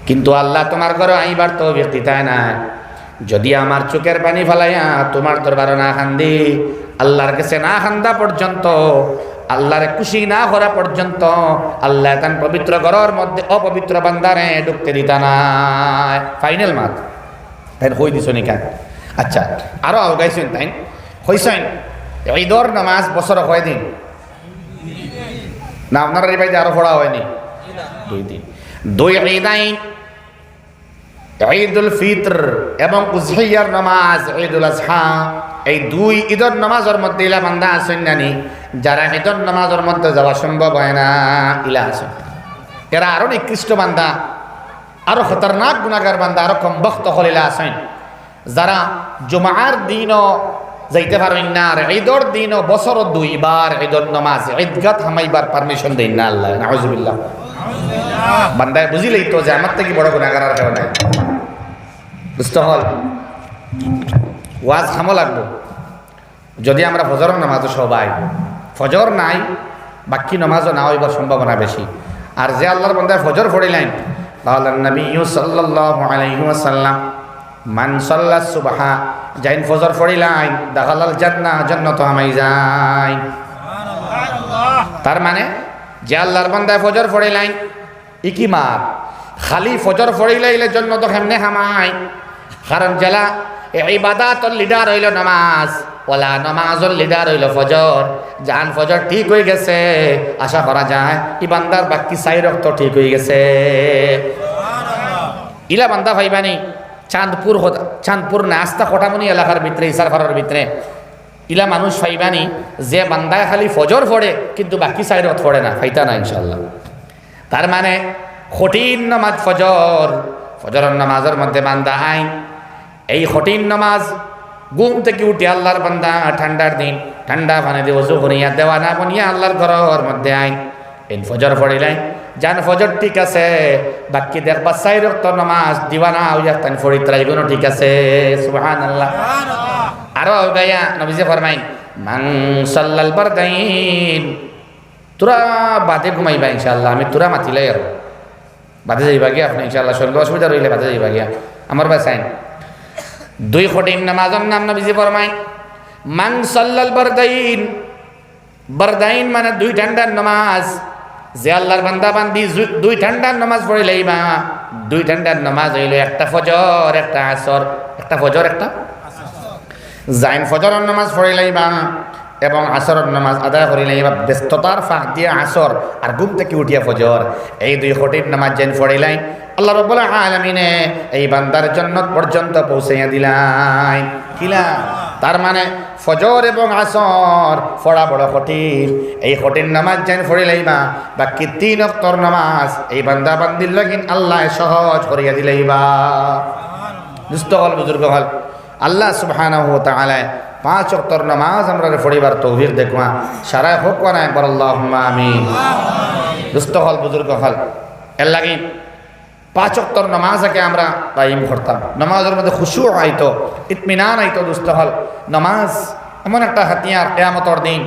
কিন্তু আল্লাহ তোমার ঘরে আইবার তৌফিক দিতায় না। যদি আমার চোখের পানি ফেলাইয়া তোমার দরবারে না খান্দি, আল্লাহর কাছে না খান্দা পর্যন্ত, আল্লাহর খুশি না করা পর্যন্ত আল্লাহ তান পবিত্র ঘরের মধ্যে অপবিত্র বান্দারে ঢুকতে দিতা না। ফাইনাল মাত তাই হই দিছ নি কেন? আচ্ছা, আরো আগাইছেন তাই হইছেন ঈদর নামাজ বছর হয় দিন না? আপনারা এই বাইরে আরো পড়া হয়নি? 2 দিন। 2 ঈদাইন, ঈদুল ফিতর এবং উজহিয়ার নামাজ, ঈদুল আজহা, এই 2 ঈদের নামাজের মধ্যে ইলা বান্দা আছেন নানি যারা ঈদের নামাজের মধ্যে যাওয়া সম্ভব হয় না, ইলা আছেন। এরা আরো নিকৃষ্ট বান্দা, আরো খতরনাক গুনাহগার বান্দা, আরো কমবখ্ত হলিলা আছেন যারা জুমার দিনও যাইতে পারেন না, আর ঈদের দিনও বছর 2 বার ঈদের নামাজ ঈদগাহ থামাইবার পারমিশন দেন না আল্লাহ। নাউজুবিল্লাহ। বান্দায় বুঝিলেই তো যে আমার থেকে বড় গুনাহগার আর কেউ নাই। বুঝতে হল ওয়াজ থামো লাগবো। যদি আমরা ফজরের নামাজও সবাই ফজর নাই, বাকি নামাজও না হইবার সম্ভাবনা বেশি। আর যে আল্লাহর বান্দায় ফজর পড়িলেন, তাহলে নবী সাল্লাল্লাহু আলাইহি ওয়াসাল্লাম মান সাল্লা সুবহা, যাইন ফজর পড়িলেন দাখালাল জান্নাহ, জান্নাত আমাই যায়। তার মানে যে আল্লাহর বান্দায় ফজর পড়িলেন ইকি মার খালি ফজর পড়িলে জন্য তো কেমনে হামাই? কারণ জেলা ইবাদাতর লিডার হইল নামাজ, ওলা নামাজের লিডার হইল ফজর। জান ফজর ঠিক হয়ে গেছে, আশা করা যায় ই বান্দার বাকি 4 রক্ত ঠিক হয়ে গেছে। ইলা বান্দা ভাইবানি চাঁদপুর না আস্তা কোটামনি এলাকার ভিতরে, ইসারফারের ভিতরে ইলা মানুষ ফাইবানি যে বান্দায় খালি ফজর পড়ে কিন্তু বাকি 4 রক্ত পড়ে না, ফাইতা না ইনশাআল্লাহ। তার মানে কঠিন নামাজ ফজর, ফজরের নামাজের মধ্যে বান্দা আইন এই কঠিন নামাজ ঘুম থেকে উঠে আল্লাহর বান্দা ঠান্ডার দিন ঠান্ডা পানি দিয়ে ওযু করিয়া দেওয়ানা বনিয়া আল্লাহর ঘরের মধ্যে আইন এই ফজর পড়িলাই জান ফজর ঠিক আছে, বাকি দেখবা 4 ওয়াক্ত নামাজ দিওয়ানা হইয়া তান ফরিত্রা এগুলো ঠিক আছে। সুবহানাল্লাহ। আরো গায়া নবীজি ফরমাইন মান সাল্লাল বারদাইন, তোরা বাদে ঘুমাইবা ইনশাআল্লাহ, আমি তোরা মাতিলাই আর বাদে যাইবা গিয়া আপনি ইনশাআল্লাহ। শরীর অসুবিধা রইলে বাদে যাইবা গিয়া আমার বাসাইন। 2 কঠিন নামাজের নাম নবীজি ফরমাইন মান সাল্লাল বারদাইন, বারদাইন মানে 2 ঠান্ডার নামাজ। যে আল্লাহর বান্দা বান্দি 2 ঠান্ডার নামাজ পড়িলেইবা, 2 ঠান্ডার নামাজ হইল একটা ফজর একটা আসর, একটা ফজর একটা জাইন ফজরের নামাজ পড়িলেইবা এবং আসরের নামাজ আদায় করিলেইবা। ব্যস্ততার ফাঁক দিয়ে আসর আর ঘুম থেকে উঠিয়া ফজর, এই 2 কঠিন নামাজ যেন পড়িলাই আল্লাহ রাব্বুল আলামিনে এই বান্দার জান্নাত পর্যন্ত পৌঁছাইয়া দিলাই কিলা। তার মানে ফজর এবং আসর পড়া বড় কঠিন, এই কঠিন নামাজ যেন পড়িলাইবা বাকি 3 ওয়াক্তর নামাজ এই বান্দা বান্দির লাগিন আল্লাহ সহজ করিয়া দিলাইবা। দুস্থ হল বুজুর্গ হল আল্লাহ সুবহানাহু ওয়া তাআলা 5 ওয়াক্তর নামাজ আমরা পড়িবার তৌফিক দেখবা সারা হোক না একবার আল্লাহুম্মা আমিন। দুস্থ হল বুজুর্গ হল এর লাগি 5 ওয়াক্তর নামাজকে আমরা কায়েম করতাম, নামাজের মধ্যে খুশু আইতো, ইতমিনান আইতো। দুস্থ হল নামাজ এমন একটা হাতিয়ার কিয়ামতের দিন,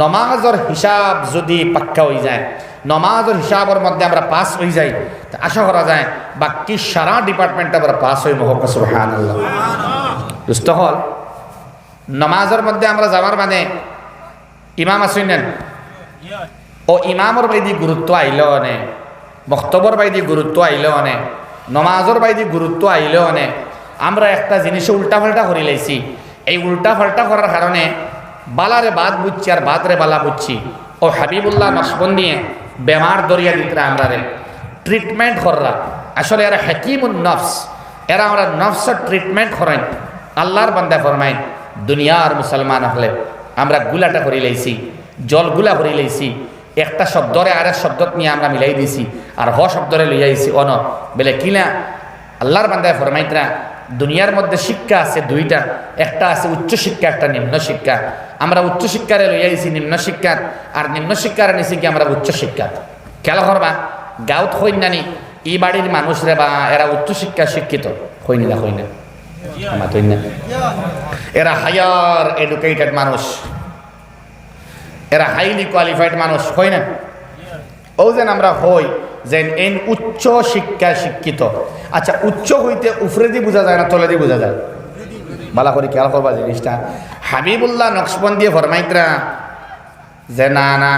নামাজের হিসাব যদি পাক্কা হয়ে যায়, নামাজের হিসাবের মধ্যে আমরা পাস হয়ে যাই, তা আশা করা যায় বাকি সারা ডিপার্টমেন্টে আমরা পাস হই। মহক সুবহানাল্লাহ। দুস্থ হল নামাজের মধ্যে আমরা যাওয়ার মানে ইমাম আসেন ও ইমামর বাইদি গুরুত্ব আইলেও অনেক, বক্তব্যর বাইদি গুরুত্ব আইলেও অনেক, নমাজের বাইদি গুরুত্ব আইলেও অনেক, আমরা একটা জিনিসে উল্টাপাল্টা করে লাইছি। এই উল্টাপাল্টা করার কারণে বালারে বাদ বুঝছি আর বাদরে বালা বুঝছি। ও হাবিবুল্লাহ নকশবন্দি বেমার দরিয়া দিতে আমরা রে ট্রিটমেন্ট কররা, আসলে এরা হাকিমুন নফস, এরা আমরা নফসের ট্রিটমেন্ট করেন। আল্লাহর বান্দা ফরমাইন দুনিয়ার মুসলমান হলে আমরা গুলাটা করে লাইছি, জলগুলা করে লাইছি, একটা শব্দরে আরেক শব্দ নিয়ে আমরা মিলাই দিছি আর হ শব্দরে লইয়াইছি অন বেলে কিনা। আল্লাহর বান্দায় ফরমাইতরা দুনিয়ার মধ্যে শিক্ষা আছে 2টা, একটা আছে উচ্চ শিক্ষা, একটা নিম্ন শিক্ষা। আমরা উচ্চ শিক্ষারে লইয়াইছি নিম্ন শিক্ষা, আর নিম্ন শিক্ষারে নিছি কি আমরা উচ্চ শিক্ষা। খেলা করবা গাঁত হইন নানি ই বাড়ির মানুষরে বা এরা উচ্চ শিক্ষা শিক্ষিত হইনি না, হইনা এরা হায়ার এডুকেটেড মানুষ, এরা হাইলি কোয়ালিফাইড মানুষ, হয় না? ও যেন আমরা হই যে এন উচ্চ শিক্ষায় শিক্ষিত। আচ্ছা, উচ্চ হইতে উফরে দিয়ে বোঝা যায় না তলে দিয়ে বোঝা যায়? বালা করে খেয়াল করবা জিনিসটা। হাবিবুল্লাহ নকশবন্দি ফরমাইতরা যে না না,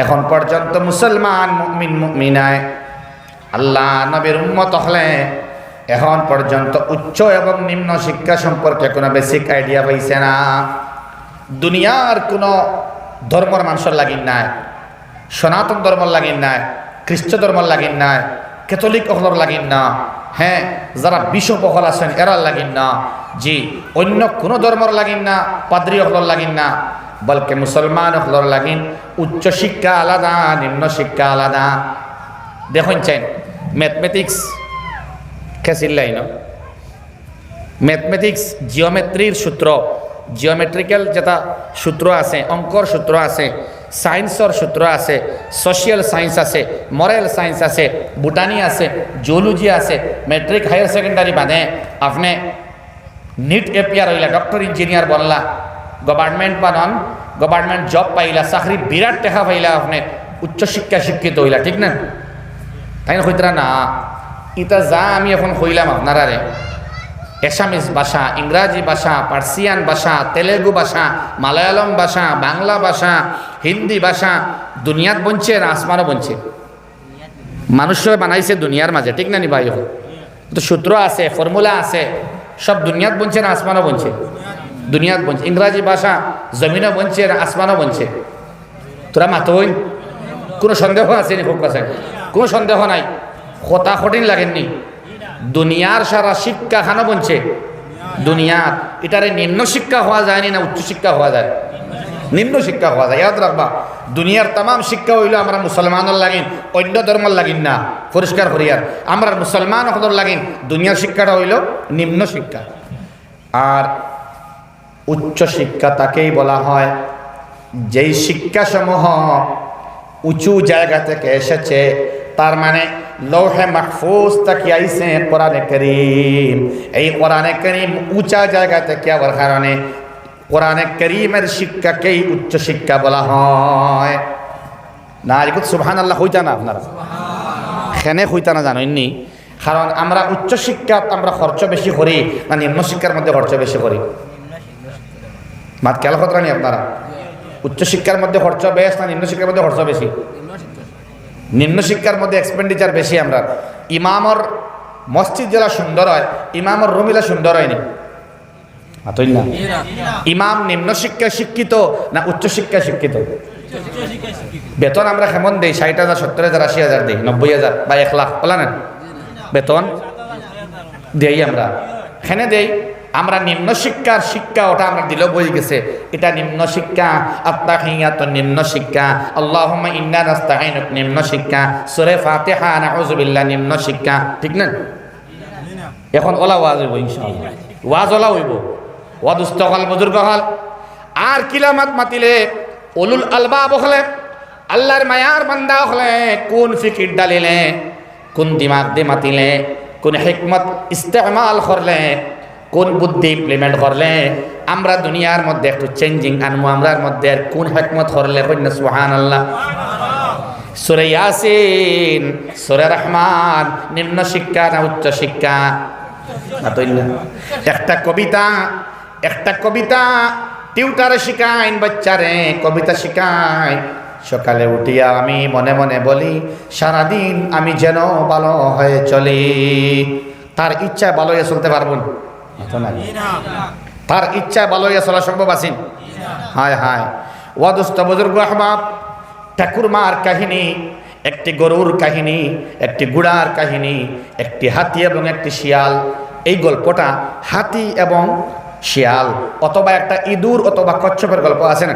এখন পর্যন্ত মুসলমান মুমিন মুমিনায় আল্লাহ নবীর উম্মত হলে এখন পর্যন্ত উচ্চ এবং নিম্ন শিক্ষা সম্পর্কে কোনো বেসিক আইডিয়া পাইছে না। দুনিয়ার কোনো ধর্মর মানুষের লাগিন নাই, সনাতন ধর্মর লাগিন নাই, খ্রিস্ট ধর্মর লাগিন নাই, ক্যাথলিক অহলর লাগিন না, হ্যাঁ যারা বিশপ অহল আছেন এরার লাগিন না, জি অন্য কোনো ধর্মর লাগিন না, পাদ্রী অহলর লাগিন না, বলকে মুসলমান অহলর লাগিন উচ্চ শিক্ষা আলাদা, নিম্ন শিক্ষা আলাদা। দেখুন চাইন ম্যাথমেটিক্স খেসিল্লাই ন, ম্যাথমেটিক্স জিওমেট্রির সূত্র, জিওমেট্রিক্যাল যেটা সূত্র আছে, অঙ্কর সূত্র আছে, সায়েন্সর সূত্র আছে, সোশিয়াল সায়েন্স আছে, মরাল সায়েন্স আছে, বুটানি আছে, জিওলজি আছে, মেট্রিক হায়ার সেকেন্ডারি বাদে আপনি নিট এপিয়ার হইলা, ডক্টর ইঞ্জিনিয়ার বনলা, গভর্নমেন্ট বা নন গভর্নমেন্ট জব পাইলা, চাকরি বিরাট টেকা পাইলা, আপনি উচ্চশিক্ষা শিক্ষিত হইলা, ঠিক না? তাই না হইতরা না? ইটা যা আমি এখন হইলাম আপনারা রে, এসামিজ ভাষা, ইংরাজি ভাষা, পার্সিয়ান ভাষা, তেলেগু ভাষা, মালায়ালম ভাষা, বাংলা ভাষা, হিন্দি ভাষা, দুনিয়াত বনছে না আসমানও বনছে? মানুষ বানাইছে দুনিয়ার মাঝে, ঠিক না নি ভাই? তো সূত্র আছে, ফর্মুলা আছে, সব দুনিয়াত বনছে না আসমানও বনছে? দুনিয়াত বনছে। ইংরাজি ভাষা জমিনও বনছে না আসমানও বনছে? তোরা মাতই কোনো সন্দেহ আছে নি? খুব আছে, কোনো সন্দেহ নাই, কথা কঠিন লাগেননি। দুনিয়ার সারা শিক্ষা খানো বনছে দুনিয়ার, এটারে নিম্ন শিক্ষা হওয়া যায়নি না উচ্চ শিক্ষা হওয়া যায়? নিম্ন শিক্ষা হওয়া যায়। ইয়াদ রাখবা, দুনিয়ার তাম শিক্ষা হইল আমরা মুসলমানের লাগিন, অন্য ধর্মের লাগিন না। পরিষ্কার করিয়ার আমরা মুসলমান হদর লাগিন, দুনিয়ার শিক্ষাটা হইল নিম্ন শিক্ষা। আর উচ্চ শিক্ষা তাকেই বলা হয় যেই শিক্ষাসমূহ উঁচু জায়গা থেকে এসেছে, তার মানে লৌহে মাহফুজ তাকে আইসে কোরআনে করিম। এই কোরআনে করিম উঁচা জায়গা থেকে আবার কারণে কোরআনে করিমের শিক্ষাকেই উচ্চ শিক্ষা বলা হয়। না এগুলো সুবহানাল্লাহ হইতা না আপনারা? খেনে হইতা না জানেননি? কারণ আমরা উচ্চ শিক্ষাত আমরা খরচ বেশি করি না নিম্ন শিক্ষার মধ্যে খরচ বেশি করি? মাত খেয়াল করেন আপনারা, উচ্চ শিক্ষার মধ্যে খরচ বেশ না নিম্ন শিক্ষার মধ্যে খরচ বেশি? নিম্ন শিক্ষার মধ্যে এক্সপেন্ডিচার বেশি। আমরা ইমামর মসজিদ জেলা সুন্দর হয়, ইমামর রুমিলা সুন্দর হয়নি? না, ইমাম নিম্ন শিক্ষায় শিক্ষিত না উচ্চ শিক্ষায় শিক্ষিত? বেতন আমরা কেমন দেই? 60,000, 70,000, 80,000 দিই, 90,000 বা 1 লাখ বলা না বেতন দেই আমরা, এখানে দেই। আমরা নিম্ন শিক্ষার শিক্ষা ওটা আমরা দিলেও বই গেছে এটা নিম্ন শিক্ষা। আত্তাহিয়াত নিম্ন শিক্ষা, আল্লাহুম্মা ইন্না নাস্তাঈনুক নিম্ন শিক্ষা, সূরা ফাতিহা নাউযু বিল্লাহ নিম্ন শিক্ষা, ঠিক না? এখন ওলা ওয়াজ হইব ইনশাআল্লাহ, ওয়াজ ওলা হইব, ওয়া দুস্তকাল বুজুর্গ হল। আর কিলামাত মাতিলে উলুল আলবাব হলে, আল্লাহর মায়ার বান্দা হলে, কোন ফিকির ডালিলে, কোন দিমাগ দিয়ে মাতিলে, কোন হিকমত ইস্তেমাল করলে, কোন বুদ্ধি ইমপ্লিমেন্ট করলে আমরা দুনিয়ার মধ্যে একটু চেঞ্জিং আনবো, আমরার মধ্যে কোন হিকমত করলে কইনা সুবহানাল্লাহ। সূরা ইয়াসিন, সূরা রহমান নিম্ন শিক্ষা না উচ্চ শিক্ষা? একটা কবিতা টিউটারে শিখাইন বাচ্চারে, কবিতা শিখাই। সকালে উঠিয়া আমি মনে মনে বলি সারাদিন আমি যেন ভালো হয়ে চলি। তার ইচ্ছা ভালো হয়ে চলতে পারবো না? তার ইচ্ছা ভালো হয়ে চলা সম্ভব আছেন? হায় হায় ওয়াদুস্ত বুজুর্গ আহবাব, ঠাকুরমার কাহিনী, একটি গরুর কাহিনী, একটি ঘোড়ার কাহিনী, একটি হাতি এবং একটি শিয়াল। এই গল্পটা হাতি এবং শিয়াল অথবা একটা ইঁদুর অথবা কচ্ছপের গল্প আছে না?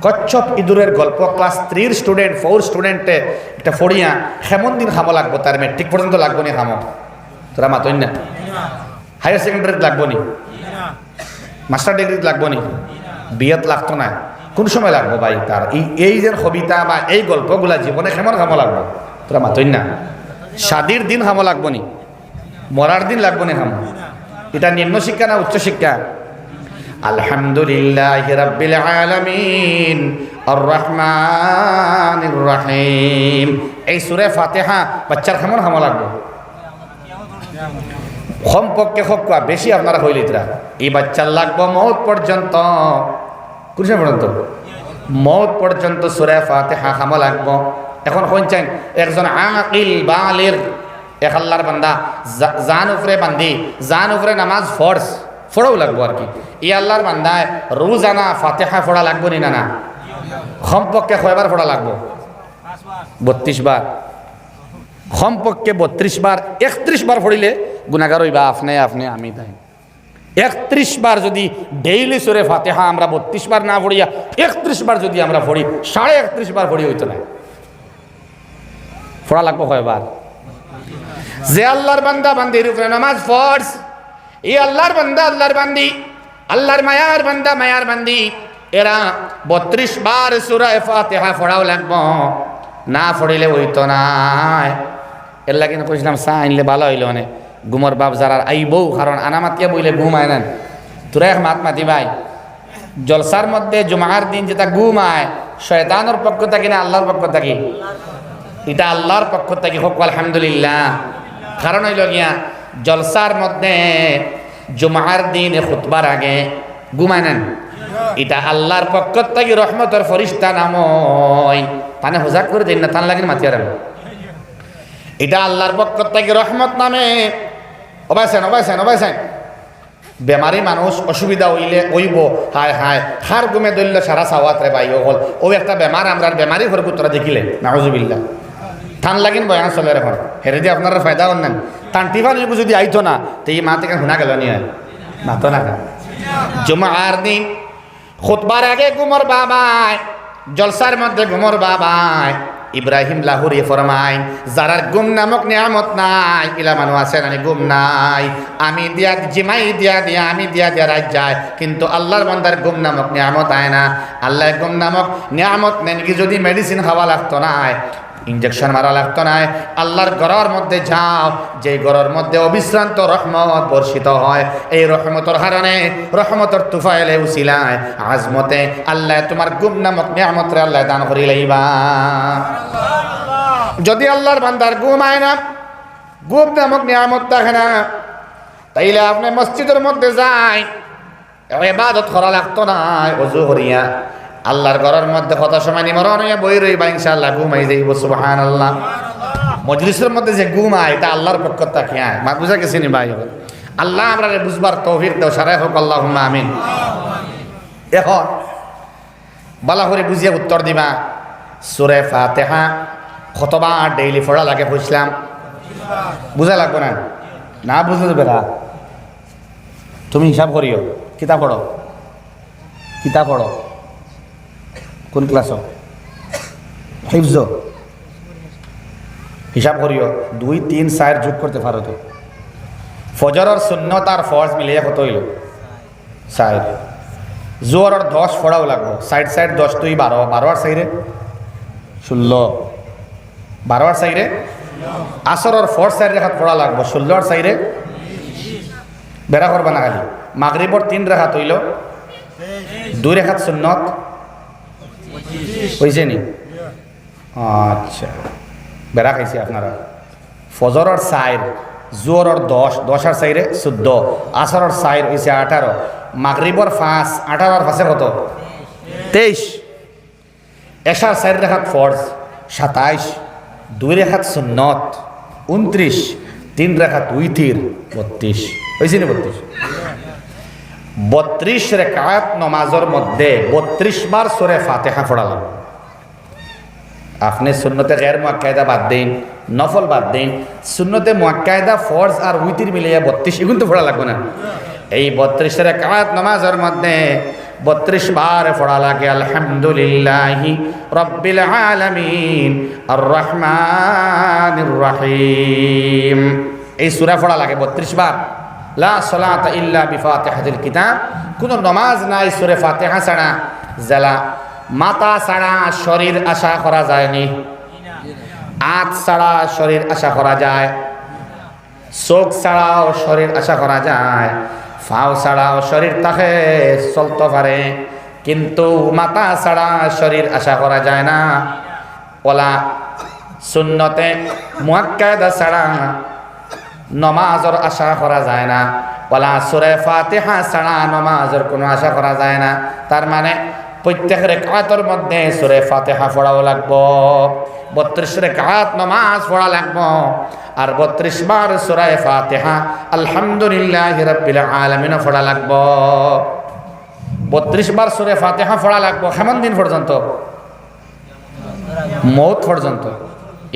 কচ্ছপ ইঁদুরের গল্প ক্লাস 3 স্টুডেন্ট 4 স্টুডেন্টে একটা ফড়িয়া কেমন দিন খামো লাগবো, তার মেট্রিক পর্যন্ত লাগবো নি খামো? তোরা মাতই না? হায়ার সেকেন্ডারিতে লাগবো নি? মাস্টার ডিগ্রিতে লাগবো নি? বিয়েত লাগতো না? কোন সময় লাগবো ভাই? তার এই যে কবিতা বা এই গল্পগুলা জীবনে কেমন খামো লাগবো? তোরা মাতই না? শাদির দিন খামো লাগবো নি? মরার দিন লাগবো নি খামো? এটা নিম্ন শিক্ষা না উচ্চ শিক্ষা? আলহামদুলিল্লাহি রাব্বিল আলামিন আর রহমানির রহিম এই সূরা ফাতিহা বাচ্চার কেমন হামা লাগবে কমপক্ষে হোক বেশি আপনারা হইলে এই বাচ্চার লাগবো মৌত পর্যন্ত কোন পর্যন্ত মৌত পর্যন্ত সূরা ফাতিহা হামা লাগবো। এখন হইছেন একজন আকিল বালিগ এক আল্লাহর বান্দা জান উপরে বান্ধি জান উপরে নামাজ ফড়াও লাগবো আর কি। এই আল্লাহর বান্দায় রোজানা ফাতিহা ফোড়া লাগবো নি না কমপক্ষে কয়বার ফোড়া লাগবো 32 বার কমপক্ষে 32 বার 31 বার ফড়িলে গুনাহগার হইবা আপনি আমি তাই 31 বার যদি ডেইলি সূরা ফাতিহা আমরা 32 বার না পড়িয়া 31 বার যদি আমরা পড়ি 31.5 বার পড়ি হইতো না ফোড়া লাগবো কয়বার যে আল্লাহর বান্দা বান্দির উপরে নামাজ ফরজ এই আল্লাহর বান্দা আল্লাহর বান্দি আল্লাহর মায়ার বান্দা মায়ার বান্দি এরা 32 বার সূরা ফাতিহা পড়াও লাগবো না পড়িলে হইতো না। এর লাগে কইছিলাম চা আনলে ভালো হইল অনেক ঘুমর বাপ যারা আইবও কারণ আনামাতিয়া বইলে ঘুম আয় নেন তোরা এক মাতি ভাই জলসার মধ্যে জুমার দিন যেটা ঘুম আয় শয়তানের পক্ষ থাকি না আল্লাহর পক্ষ থাকি এটা আল্লাহর পক্ষ থেকে হোক আলহামদুলিল্লাহ। কারণ হইল গিয়া জলসার মধ্যে জুমার দিনে খুতবার আগে ঘুমায় নেন এটা আল্লাহর পক্ষ থেকে রহমতের ফরিস্তা নাময় তানে হোজাক করে দিন না তান লাগেন মাতিয়ার এটা আল্লাহর পক্ষ থেকে রহমত নামে অবাইছেন বেমারি মানুষ অসুবিধা হইলে ওইব হায় হায় হার ঘুমে দইল সারা সাওয়াত রে ভাই হল ও একটা বেমার আমরা বেমারি ঘর তোরা দেখিলে নাউজুবিল্লাহ ঠান লাগিন বয়ান চলে এখন হেরে দিয়ে আপনারা ফায়দা নেন টান টিফান যদি আইতো না তো এই মা থেকে শোনা গেল নিয়ে না তো না জুমার দিন খুতবার আগে ঘুমর বাবায় জলসার মধ্যে ঘুমর বাবায় ইব্রাহিম লাহুরি ফরমায় যারার গুম নামক নিয়ামত নাই ইলা মানুষ আছে না গুম নাই আমি দিয়া জিমাই দিয়া আমি দিয়া রাজ যায় কিন্তু আল্লাহর বান্দার গুম নামক নিয়ামত আয় না আল্লাহ গুম নামক নিয়ামত নেন কি যদি মেডিসিন খাওয়া লাগতো না ইনজেকশন মারা লাগতো না আল্লাহর ঘরের মধ্যে যাও যে ঘরের মধ্যে অবিশ্রান্ত রহমত বর্ষিত হয় এই রহমতের কারণে রহমতের তুফাইলে উসিলায় আজমতে আল্লাহ তোমার গুম নামক নিয়ামত রে আল্লাহ দান করি লইবা। যদি আল্লাহর বান্দার গুম আয় না গুম নামক নিয়ামত থাকে না তাইলে আপনি মসজিদের মধ্যে যাই ইবাদত করা লাগতো না ওযু করিয়া আল্লাহর ঘরের মধ্যে কত সময় নিমরণ হইয়া বই রইবা ইনশাআল্লাহ ঘুমাই যাইব সুবহানাল্লাহ। মজলিসের মধ্যে যে ঘুম আয় এটা আল্লাহর পক্ষ থেকে আয় মা বুঝা গেছি নি ভাই আল্লাহ আমরা বুঝবার তৌফিক দাও সারাই হোক আল্লাহুম্মা আমিন। এখন বালা করে বুঝিয়ে উত্তর দিবা সূরা ফাতিহা কতবার ডেইলি পড়া লাগে বুঝলাম বুঝা লাগবে না না বুঝতে বেলা তুমি হিসাব করিও কিতাব পড়ো কোন ক্লাস হিফজ হিসাব করিও 2 3 4 যোগ করতে পারো তো ফজরের সুন্নত আর ফরজ মিলিয়ে কত হইল 4 জোহরের 10 পড়াও লাগবো 60 10 তুই 12 আর 4 16 12 আর 4 আসরের 4 রেখাত পড়া লাগবো 16 আর 4 বেড়া করবা না খালি মাগরিবর 3 রেখাত হইল 2 রেখাত সুন্নত হয়েছে নি আচ্ছা বেড়া খাইছে আপনারা ফজরের 4 জোহরের 10 আর 4 14 আসরের 4 হয়েছে 18 মাগরিবর 5 18 আর 5 কত 23 এশার 4 রেখাত ফরজ 27 2 রেখাত সুন্নত 29 3 রেখাত উইতির 32 হয়েছে নি 32 রেকাত নমাজের মধ্যে 32 বার সূরা ফাতিহা পড়ালাম। আপনি সুন্নতে গैर মুআক্কাদা বাদ দিন নফল বাদ দিন সুন্নতে মুআক্কাদা ফরজ আর উইতির মিলিয়ে 32 এগুলো তো পড়া লাগবে না এই 32 রেকাত নমাজের মধ্যে 32 বার পড়া লাগে আলহামদুলিল্লাহি রাব্বিল আলামিন আর রহমানির রহিম এই সূরা পড়া লাগে 32 বার। লা সালাতা ইল্লা বিফাতিহাতিল কিতাব কোন নামাজ নাই সূরা ফাতিহা ছাড়া জালা মাথা ছাড়া শরীর আশা করা যায়নি হাত ছাড়া শরীর আশা করা যায় চোখ ছাড়াও শরীর আশা করা যায় পাও ছাড়াও শরীর তাকে চলতে পারে কিন্তু মাথা ছাড়া শরীর আশা করা যায় না। ওলা সুন্নতে মুআক্কাদা ছাড়া নমাজের আশা করা যায় না, ওয়ালা সূরা ফাতিহা ছাড়া নমাজের কোনো আশা করা যায় না। তার মানে প্রত্যেক রাকাতের মধ্যে সূরা ফাতিহা পড়াও লাগবো, 32 রাকাত নামাজ পড়া লাগবো, আর 32 বার সূরা ফাতিহা আলহামদুলিল্লাহি রাব্বিল আলামিন পড়া লাগবো। 32 বার সূরা ফাতিহা পড়া লাগবো। কেমন দিন পর্যন্ত? মৌত পর্যন্ত।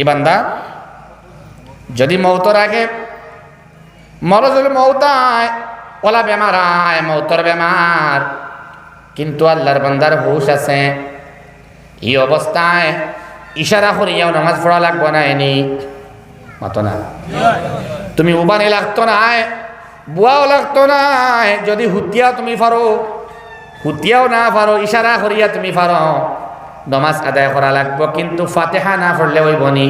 এই বান্দা যদি মৌতর আগে মরজুল মৌতায় ওলা বেমার আয়, মৌতর বেমার, কিন্তু আল্লাহর বান্দার হুশ আছে, এই অবস্থায় ইশারা করিয়াও নামাজ পড়া লাগবো না। এনি মতো না, তুমি উবানি লাগতো না, বুয়াও লাগতো না। যদি হুতিয়া তুমি পারো, হুতিয়াও না পারো, ইশারা করিয়া তুমি পারো, নমাজ আদায় করা লাগবো। কিন্তু ফাতিহা না পড়লে ওই বনি,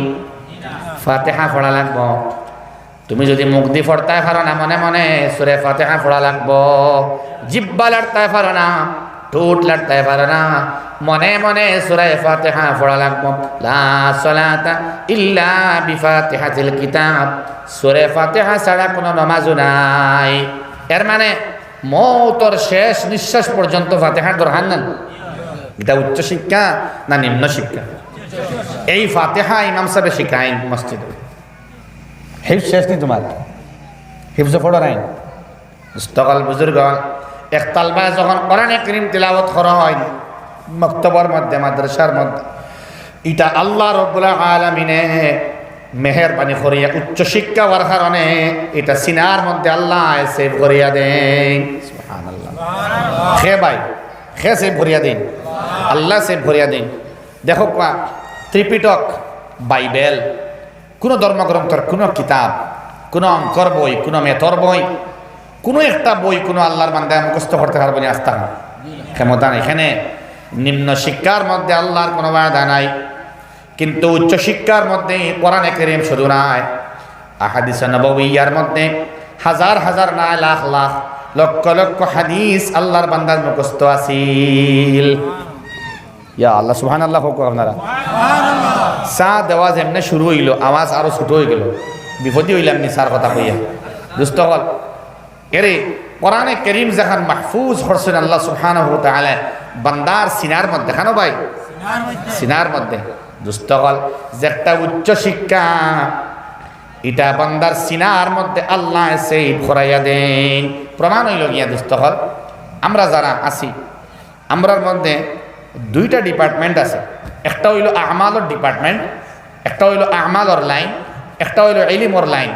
ফাতিহা পড়া লাগবো। তুমি যদি মুখ দি পড়তায় পারো না, মনে মনে সূরা ফাতিহা পড়া লাগবো। জিব্বা লড়তায় পারো না, ঠোঁট লড়তায় পারো না, মনে মনে সূরা ফাতিহা পড়া লাগবো। লা সালাতা ইল্লা বিফাতিহাতিল কিতাব, সূরা ফাতিহা ছাড়া কোনো নামাজও নাই। এর মানে মৌতর শেষ নিঃশ্বাস পর্যন্ত ফাতিহার দরকার নাই। এটা উচ্চ শিক্ষা না নিম্ন শিক্ষা? এই ফাতিহা ইমাম সাহেব শিখাইন মসজিদে। হিফজ শেষ নি তোমার, হিফজ পড়ো নাই। মুস্তাকাল বুজুর্গ এক তালবা যখন কোরআনে কারীম তিলাওয়াত করা হয় মক্তবর মধ্যে, মাদ্রাসার মধ্যে, এটা আল্লাহ রাব্বুল আলামিনে মেহেরবানি করিয়া উচ্চ শিক্ষা হওয়ার কারণে এটা সিনার মধ্যে আল্লাহ সেভ করিয়া দেন। সুবহানাল্লাহ। খে ভাই, খে সেভ করিয়া দেন, আল্লাহ সেভ করিয়া দেন। দেখো ত্রিপিটক, বাইবেল, কোনো ধর্মগ্রন্থর কোনো কিতাব, কোনো অঙ্কর বই, কোনো মেথর বই, কোনো একটা বই কোনো আল্লাহর বান্দায় মুখস্থ করতে পারবো না, আস্থা ক্ষমতা নেই। এখানে নিম্ন শিক্ষার মধ্যে আল্লাহর কোনো বাধা নাই, কিন্তু উচ্চ শিক্ষার মধ্যে কোরআনে কারীম শুধু নাই, আহাদিস নববিয়ার মধ্যে হাজার হাজার না লাখ লাখ লক্ষ লক্ষ হাদিস আল্লাহর বান্দার মুখস্থ আছিল। ইয়া আল্লাহ, সুবহানাল্লাহ হোক আপনারা। চা দেওয়া যেমনে শুরু হইল, আওয়াজ আরো ছোট হয়ে গেল, বিপদী হইলাম নি সার কথা কইয়া। দুষ্ট হল এরে কোরআনে কারীম যখন মাহফুজ করছেন আল্লাহ সুবহানাহু ওয়া তাআলা বান্দার সিনার মধ্যে, কেন ভাই সিনার মধ্যে, দুষ্ট হল যে একটা উচ্চ শিক্ষা এটা বান্দার সিনার মধ্যে আল্লাহ সেই ভরাইয়া দেন। প্রমাণ হইল গিয়া দুষ্ট হল আমরা যারা আছি, আমরার মধ্যে দুইটা ডিপার্টমেন্ট আছে। একটা হইল আমালর ডিপার্টমেন্ট, একটা হইল আমালর লাইন, একটা হইল ইলমর লাইন।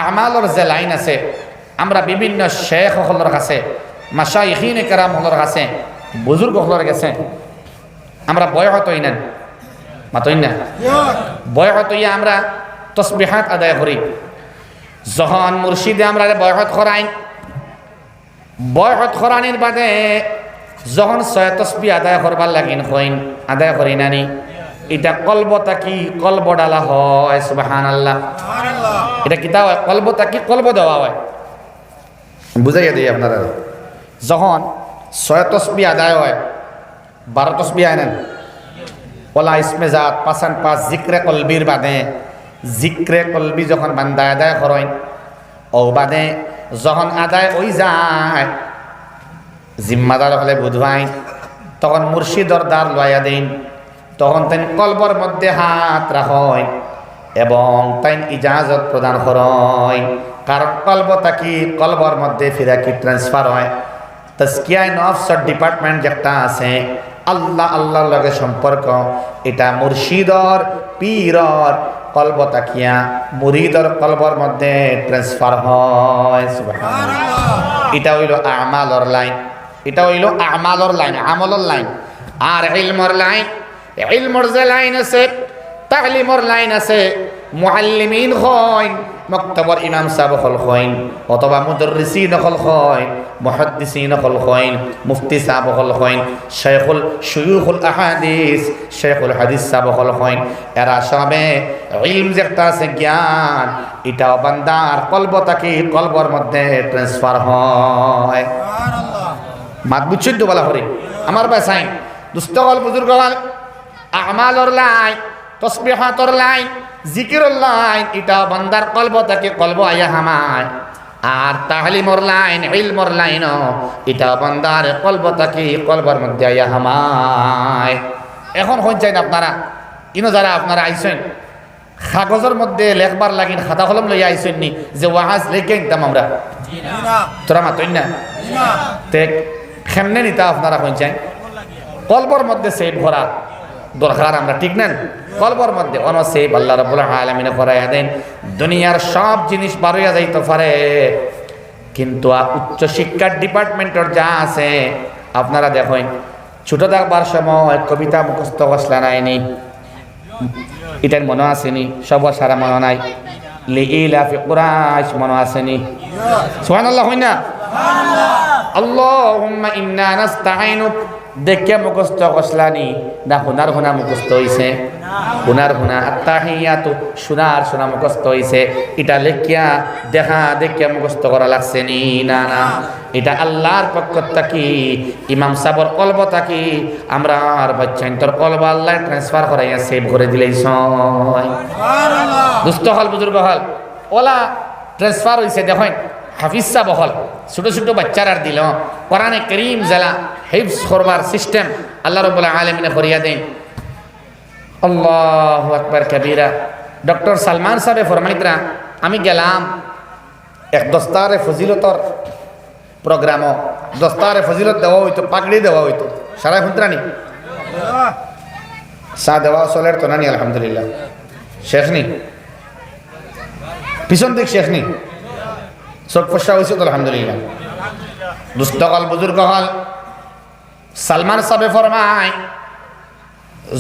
আমালর যে লাইন আছে, আমরা বিভিন্ন শেখ হলর কাছে, মাশাইখিনে কেরাম হলর কাছে, বুজুর্গ হলর কাছে আমরা বয়হত হইনান, মাতই না, বয়হত হইয়া আমরা তসবিহাত আদায় করি। যখন মুর্শিদে আমরা বয়হত করাই, বয়হত করানির বাদে যখন 6 তসবিহ আদায় করবার লাগিন হইন, আদায় করি নানি, এটা কলবতা কি কলব ডালা হয়। সুবহানাল্লাহ। এটা কিতা হয়? কলবতা কি কলব দেওয়া হয়। বুঝাইয়া দিই আপনারা, যখন 6 তসবিহ আদায় হয়, 12 তসবিহ আনেন, ওলা ইসমে জাত 5 জিক্রে কলবির বাদে, জিক্রে কলবি যখন বান্দা আদায় করেন, ও বাদে যখন আদায় ওই যায়, জিম্মাদার হলে বুধবাই, তখন মুর্শিদর দ্বার লয়া দিন, তখন তাই কলবর মধ্যে হাত রাখেন এবং তাই ইজাজত প্রদান করেন। কারণ কলবতা কি কলবর মধ্যে ফিরা কি ট্রান্সফার হয়। তাজকিয়ায়ে নফসর ডিপার্টমেন্ট যেটা আছে, আল্লাহ আল্লাহর লগে সম্পর্ক, এটা মুর্শিদর পীরর কলবতা কিয়া মুরিদর কলবর মধ্যে ট্রান্সফার হয়। সুবহানাল্লাহ। এটা হইল আমালর লাইন, এটা হইল আমালর লাইন, আমলর লাইন। আর ইলমর লাইন, ইলমর যে লাইন আছে, তালিমর লাইন আছে, মুআল্লিমিন হইন, মক্তবর ইমাম সাহেব হল হইন, অথবা মুদাররিসিন হল হইন, মুহাদ্দিসিন হল হইন, মুফতি সাহেব হল হইন, শাইখুল শুয়ুখুল আহাদিস, শাইখুল হাদিস সাহেব হল হইন। এরা সবে ইলম যেটা আছে জ্ঞান, এটা বান্দার কলবতাকে কলবর মধ্যে ট্রান্সফার হয়। মাত বুঝছেন তো বলা হরে আমার বাসাই দুস্থ হল বুজুর্গ হল আমালর লাই তসবিহাতর লাইন, জিকিরুর লাইন, এটা বান্দার কলব থেকে কলব আয়া হামায়। আর তাহলিমর লাইন, ইলমর লাইন, এটা বান্দার কলব থেকে কলবর মধ্যে আয়া হামায়। এখন হন চাই না আপনারা ইনো যারা আপনারা আইসেন কাগজের মধ্যে লেখবার লাগিন খাতা কলম লইয়া আইসেন নি যে ওয়াজ লিখে নিতাম আমরা, তোরা মাতই না তে কেমনে নিতা আপনারা হন চাই কলবর মধ্যে সেভ করা দরকার আমরা, ঠিক না? কলবর মধ্যে অনসেভ আল্লাহ রাব্বুল আলামিন করাইয়া দেন। দুনিয়ার সব জিনিস বারোয়া যাইতে পারে, কিন্তু উচ্চ শিক্ষার ডিপার্টমেন্টের যা আছে আপনারা দেখেন, ছোট থাকবার সময় কবিতা মুখস্থ করছিলা নাইনি, এটার মনে আসেনি? সব সারা মনে নাই? লিইলাফি কুরাইশ মনে আসেনি? সুবহানাল্লাহ হই না? আল্লাহুম্মা ইন্না নাস্তাঈনুক দেখে মুখস্থ করছলানি না হুনার হুনা মুখস্থ হইছে? হুনার হুনা। আত্তাহিয়াতু শোনার শোনা মুখস্থ হইছে, এটা লেখিয়া দেখা দেখে মুখস্থ করা লাগছে নি? না না, এটা আল্লাহর পক্ষ থাকি ইমাম সাহেবর কলব থাকি আমরা আর বাচ্চাইন্তর কলব আল্লাহ ট্রান্সফার করাইয়া সেভ করে দিলেই সয়। দুস্থ হল বুজুর্গ হল ওলা ট্রান্সফার হইছে। দেখেন হাফিজ সাহেব হল ছোট ছোট বাচ্চারা দিল কোরআনে করিম জালা হিফজ করবার সিস্টেম আল্লাহ রাব্বুল আলামিন করিয়া দেন। আল্লাহু আকবার কবীরা। ডক্টর সালমান সাহেব ফরমাইতরা আমি গেলাম এক দস্তারে ফজিলতর প্রোগ্রামও, দস্তারে ফজিলত দেওয়া হইতো, পাগড়ি দেওয়া হইতো, সারা শুনতরানি চা দেওয়া চলের তো নানি আলহামদুলিল্লাহ শেষ নি, পিছন দিক শেষ নি, সব পয়সা হয়েছে তো আলহামদুলিল্লাহ। দুস্থ হল বুজুর্গ হল সালমান সাহেব ফরমায়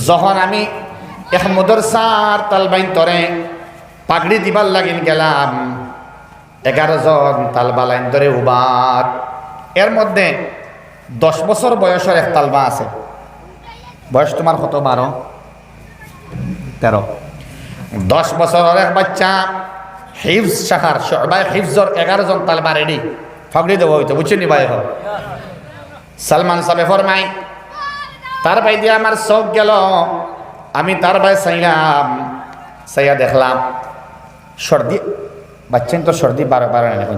যখন আমি এক মদরসার তালবাইন তরে পাগড়ি দিবার লাগিন গেলাম, 11 জন তালবা লাইন ধরে উবাদ, এর মধ্যে 10 বছর বয়সের এক তালবা আছে। বয়স তোমার কত? 12 13। 10 বছরের এক বাচ্চা হিফজ শাখার শোবায় হিফজর 11 জন তালবা রেডি, ফাগড়ি দেওয়া হইতো, বুঝছেন নি ভাই? সালমান সাহেব ফরমাই তার ভাই দিয়ে আমার চোখ গেল, আমি তার ভাই চাইলাম, চাইয়া দেখলাম সর্দি বাচ্চেন তো সর্দি 12 এখন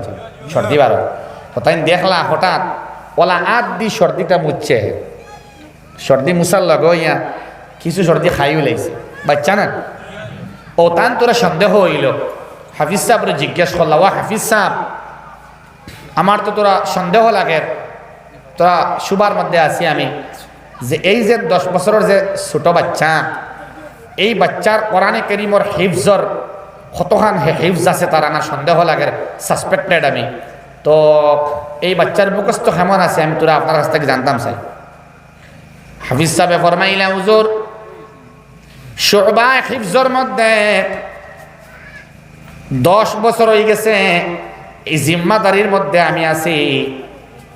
সর্দি 12 তাই দেখলা হঠাৎ ওলা আট দি সর্দিটা মুছছে, সর্দি মুছার লগইয়া কিছু সর্দি খাইও লাইছে বাচ্চা না। ও তান তোরা সন্দেহ হইল, হাফিজ সাহেবরে জিজ্ঞেস করলা, ও হাফিজ সাহেব আমার তো তোরা সন্দেহ লাগে, তোরা সুবার মধ্যে আছি আমি, যে এই যে 10 বছরের যে ছোট বাচ্চা, এই বাচ্চার কোরআনে কারীমর হিফজর কতখান হিফজ আছে তার আমার সন্দেহ লাগে, সাসপেক্টেড আমি, তো এই বাচ্চার মুখস্থ কেমন আছে আমি তোরা আপনার কাছ থেকে জানতাম চাই। হাফিজ সাহেব ফরমাইলা হুজুর শুবা হিফজর মধ্যে 10 বছর হয়ে গেছে, এই জিম্মাদারির মধ্যে আমি আছি,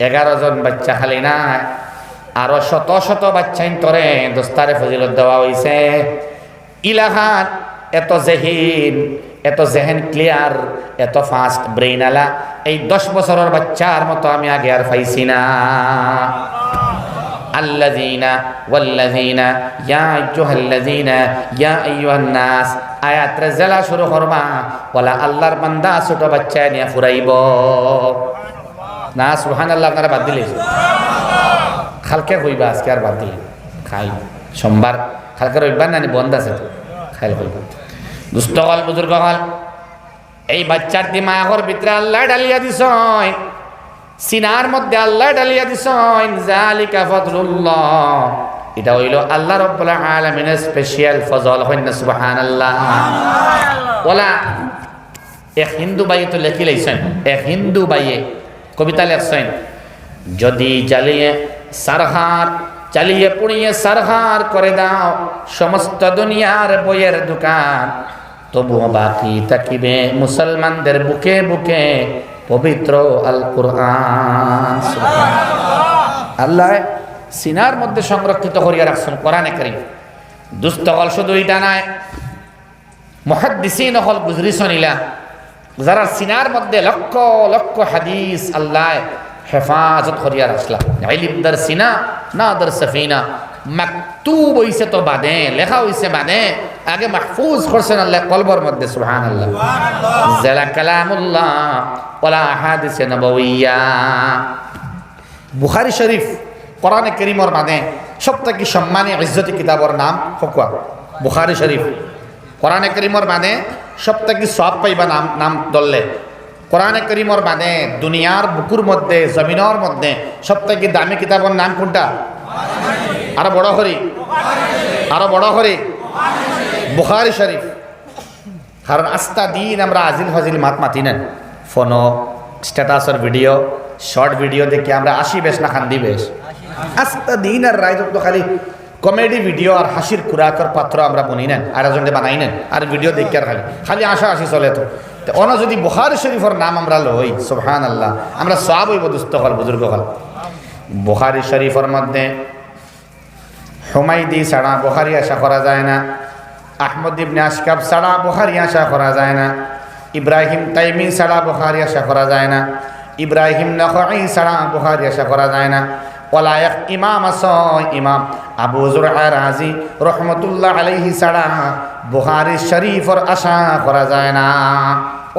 11 জন বাচ্চা খালি না আরো শত শত বাচ্চাইন তরে দস্তারে ফজিলত দেওয়া হয়েছে। ইলাহান এত জেহেন ক্লিয়ার, এত ফাস্ট ব্রেইন আলা এই 10 বছরের বাচ্চার মতো আমি আগে আর পাইছি না। আল্লাযীনা ওয়াল্লাযীনা ইয়া আইয়ুহাল্লাযীনা ইয়া আইয়ুহান নাস আয়াত রেজালা শুরু করবা, ওয়ালা আল্লাহর বান্দা ছোট বাচ্চা নিয়ে ফুরাইব না। সুবহানাল্লাহ। আপনারা বাদ দিলে খালকে হইবা, আজকে আর বাদ দিলে খাই সোমবার খালকে রইবার না বন্ধ আছে তো খাইল হইবা। দুস্থ হল বুজুর্গ হল এই বাচ্চার দিমাগর ভিতরে আল্লাহ ডালিয়া দিছয়, সিনার মধ্যে আল্লাহ ডালিয়া দিছয়, যালিকা ফাদলুল্লাহ, এটা হইল আল্লাহ রাব্বুল আলামিনের স্পেশাল ফজল। হইনা সুবহানাল্লাহ। ওলা এক হিন্দু ভাই তো লেখি লাইছেন, এক হিন্দু ভাইয়ে কবিতা লেখছেন, যদি জ্বালিয়ে সারহার চালিয়ে পুড়িয়ে সারহার করে দাও সমস্ত দুনিয়ার বইয়ের দোকান, তবুও বাকি থাকিবে মুসলমানদের বুকে বুকে পবিত্র আল কুরআন। আল্লাহ সিনার মধ্যে সংরক্ষিত করিয়া রাখছেন কোরআনে কারীম। দুস্থ হল শুধু এটা নাই, মুহাদ্দিসিন হল গুজরিছেন ইলা যারা সিনার মধ্যে লক্ষ লক্ষ হাদিস আল্লাহ হেফাজত করিয়া রাখলা। ইলম দার সিনা না দার সফিনা, মাকতুব হইছে তো বাদে, লেখা হইছে বাদে, আগে মাহফুজ করছেন আল্লাহ কলবর মধ্যে সুবহানাল্লাহ যারা কালামুল্লাহ ওয়ালা আহাদিস নবওয়িয়া বুখারী শরীফ কোরআনে কারীমের মানে সবথেকে সম্মানী ইজ্জতি কিতাবের নাম হকওয়া বুখারী শরীফ কোরআনে কারীমের মানে সবথেকে সওয়াব পাইবা নাম ধরলে কোরআনে কারীমের মানে দুনিয়ার বুকুর মধ্যে জমিনের মধ্যে সবথেকে দামি কিতাবের নাম কোনটা আরো বড় করে বুখারী শরীফ কারণ আস্তা দিন আমরা আজিল ফাজিল মাতি নেন ফোনো স্ট্যাটাসের ভিডিও শর্ট ভিডিও দেখে আমরা 80 বেশ না খান্দি বেশ আস্তা দিন আর রায় তো খালি কমেডি ভিডিও আর হাসির খুরাকর পাত্র আমরা বনি নেন আর একজনকে বানাই নেন আর ভিডিও দেখে আর খালি আশি চলে তো অন যদি বুখারী শরীফের নাম আমরা লই সুবহানাল্লাহ আমরা সওয়াব হইব দুস্থ হল বুজুর্গ হল বুখারী শরীফের মধ্যে হুমায়দি ছাড়া বুখারী আশা করা যায় না আহমদ ইবনে আশকাব ছাড়া বুখারী আশা করা যায় না ইব্রাহিম তাইমি ছাড়া বুখারী আশা করা যায় না ইব্রাহিম নখঈ ছাড়া বুখারী আশা করা যায় না ওলা এক ইমাম ইমাম আবু যুরআ রাজি রহমতুল্লাহ আলাইহি ছাড়া বুখারী শরীফের আশা করা যায় না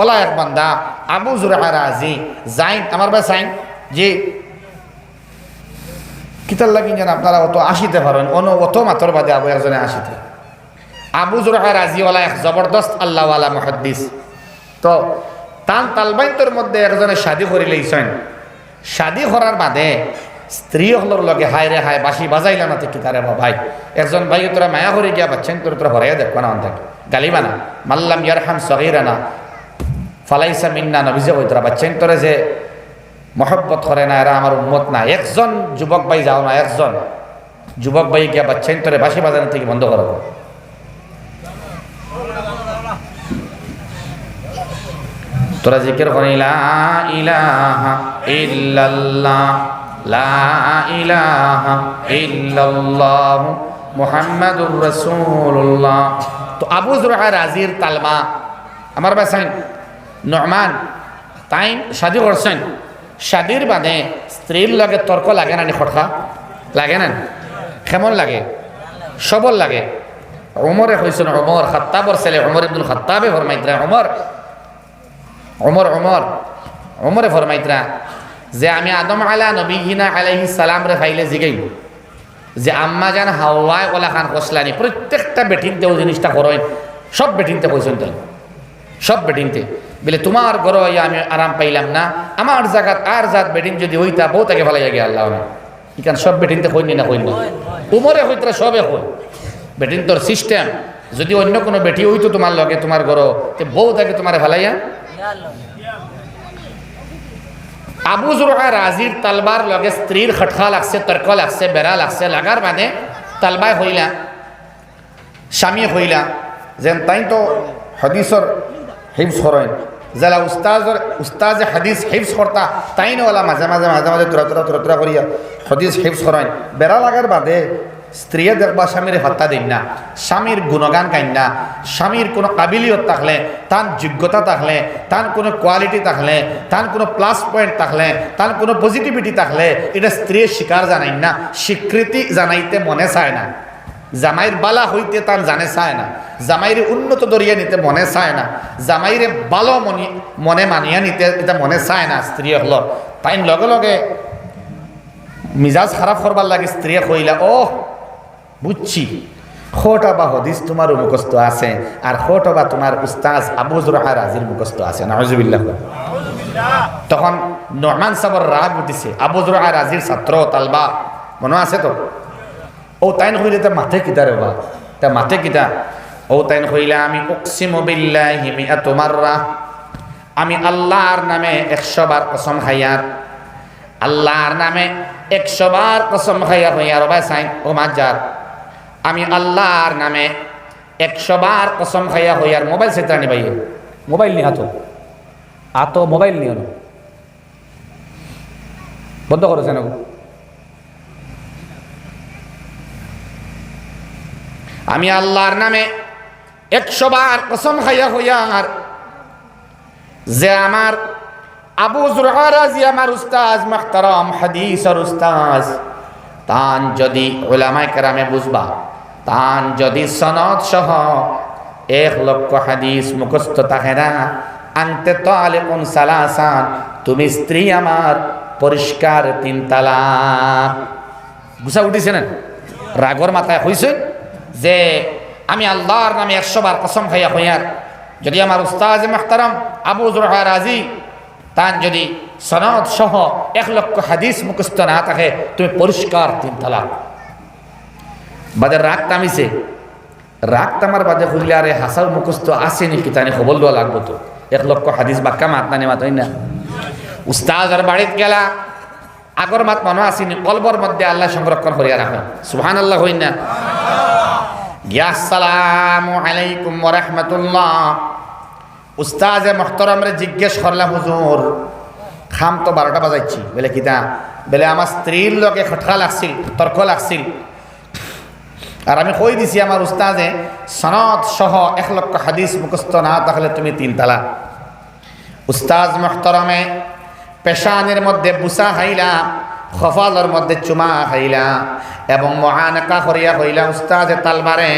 ওলা এক বান্দা আবু যুরআ রাজি যাইন আমার ভাই সাইন জি কিতাল লাগি যেন আপনারা অত আসিতে পারেন অত মাত্র বাদে আবু একজনে আসিতে আবু যুরআ রাজি ওলা এক জবরদস্ত আল্লাহওয়ালা মুহাদ্দিস তো তান তালবাইন্তর মধ্যে একজনে শাদি করে লইছেন শাদি করার বাদে স্ত্রী হলর লগে হায় রে হায় বাঁশি বাজাইলা না থেকে তারে ভাই একজন ভাই তোরা মায়া করে গিয়া বাচ্চেন তোরা ভরাইয়া দেখো না অন্থাকে গালিবানা মাল্লাম ইয়ারহাম সগীরানা ফালাইসা মিন্না নবীজে কই তোরা বাচ্চেন তোরে যে মহব্বত করে না এরা আমার উম্মত না একজন যুবক ভাই যাও না একজন যুবক ভাই গিয়া বাচ্চেন তোরে বাঁশি বাজানো থেকে বন্ধ করো তোরা জিকির করি লা ইলাহা ইল্লাল্লাহ লা ইলাহা ইল্লাল্লাহ মুহাম্মাদুর রাসূলুল্লাহ তো আবু যুরআ রাজির তালমা আমার বাসাইন নুমান তাই শাদি করছেন শাদির বাদে স্ত্রীর লগে তর্ক লাগে না নি খটকা লাগে না কেমন লাগে সবল লাগে ওমরে কইছেন ওমর খাত্তাবর ছেলে ওমর ইবনুল খাত্তাবে ফরমাইতরা ওমরে ফরমাইতরা যে আমি আদম আলা নবীনা আলাইহিস সালাম রে ফাইলে জিগাইব যে আম্মা জান হাওয়া ওলা খান কসলানি প্রত্যেকটা বেটিনতে ওই জিনিসটা করেন সব বেটিনতে কইছেন তাই সব বেটিনতে বলে তোমার ঘরে আমি আরাম পাইলাম না আমার জায়গাত আর জাত বেটিন যদি হইতা বউ তাকে ফেলাইয়া গিয়া আল্লাহ ইকান সব বেটিনতে কইনি না কইনি উমরে হইতরা সবে কই বেটিন তোর সিস্টেম যদি অন্য কোনো বেটি হইতো তোমার লগে তোমার ঘর তে বউ তাকে তোমার ফেলাইয়া আবু যুরআ রাজির তালবার লগে স্ত্রীর খটকা লাগছে তর্ক লাগছে বেড়া লাগছে লাগার মানে তালবায় হইলা স্বামী হইলা যেন তাই তো হাদিসর হিফজ করেন যারা উস্তাজ হাদিস হিফজ করতা তাই না মাঝে মাঝে তুরা করিয়া হাদিস হিফজ করেন বেড়া লাগার বাদে স্ত্রীয়ে দেখবা স্বামীর হত্যা দিন না স্বামীর গুণগান গাইন না স্বামীর কোনো কাবিলিয়ত থাকলে তার যোগ্যতা থাকলে তার কোনো কোয়ালিটি থাকলে তার কোনো প্লাস পয়েন্ট থাকলে তার কোনো পজিটিভিটি থাকলে এটা স্ত্রীর স্বীকার জানাই না স্বীকৃতি জানাইতে মনে চায় না জামাইর বালা হইতে তার জানে চায় না জামাইরে উন্নত দরিয়া নিতে মনে চায় না জামাইরে ভালো মনে মানিয়া নিতে এটা মনে চায় না স্ত্রী হল তাই লগে লগে মিজাজ খারাপ করবার লাগে স্ত্রী কইলা ও বুঝছি খোটা বা হদিস তোমার মুখস্থ আছে আর খোটা বা তোমার উস্তাজ আবু যুরআ রাজির মুখস্থ আছে নাউজুবিল্লাহ তখন নুমান সাবর রাগ উঠিছে আবু যুরআ রাজির ছাত্র তালবা মনে আছে তো ও তাইন কইলে তা মাথে কিতা রে বা তা মাথে কিতা ও তাইন কইলা আমি উকসিমু বিল্লাহি মিআতু মাররা আমি আল্লাহর নামে 100 বার কসম খাইয়ার আল্লাহর নামে 100 বার কসম খাইয়া হইয়ার ভাই সাইন ও মাজার আমি আল্লাহর নামে 100 বার কসম খাইয়া হইয়ার মোবাইল সেটানি ভাই মোবাইল নি আতো মোবাইল নিও না বন্ধ করেছে না আমি আল্লাহর নামে 100 বার কসম খাইয়া হইয়ার যে আমার আবু যুরআ রাজি আমার উস্তাজ মুহতারাম হাদিসের উস্তাজ তান যদি উলামায়ে কেরামে বুঝবা তান যদি সনদ সহ 1,00,000 হাদিস মুখস্থ থাকে না, আনতে তো আলেকুন সালাসান, তুমি স্ত্রী আমার পরিষ্কার 3 তালাক। গুছা উঠিছে না? রাগর মাথায় হইছে যে আমি আল্লাহর নামে 100 বার কসম খাইয়া হইয়ার, যদি আমার উস্তাদ মুহতারাম আবু জুরআ রাজি তান যদি সনদ সহ 1,00,000 হাদিস মুখস্থ না থাকে, তুমি পরিষ্কার 3 তালাক। বাদে রাগ তামিছে, রাগ তামার বাদে হইলে আরে হাসাও মুখস্থ আছে নাকি তানি খবর দেওয়া লাগবো তো। 1,00,000 হাদিস বাক্কা মাতনানি মাতই না। উস্তাদের বাড়িত গেলা, আগর মাত মনে আসেনি, কলবর মধ্যে আল্লাহ সংরক্ষণ করিয়া রাখেন। সুবহানাল্লাহ হই না? আসসালামু আলাইকুম ওয়া রাহমাতুল্লাহ। উস্তাদে মুহতারামরে জিজ্ঞেস করলাম, হুজুর খাম তো 12টা বাজাইছি, বলে কিতা? বলে আমার স্ত্রীর লগে খটকা লাগছিল, তর্ক লাগছিল, আর আমি কই দিছি আমার উস্তাদে সনদ সহ 1,00,000 হাদিস মুখস্থ না থাকলে তুমি 3 তালাক। উস্তাদ মুহতারামে পেশানের মধ্যে বুসা হাইলা, খফালের মধ্যে চুমা হাইলা এবং মহানেকা করিয়া হইলা। উস্তাদে তালবারে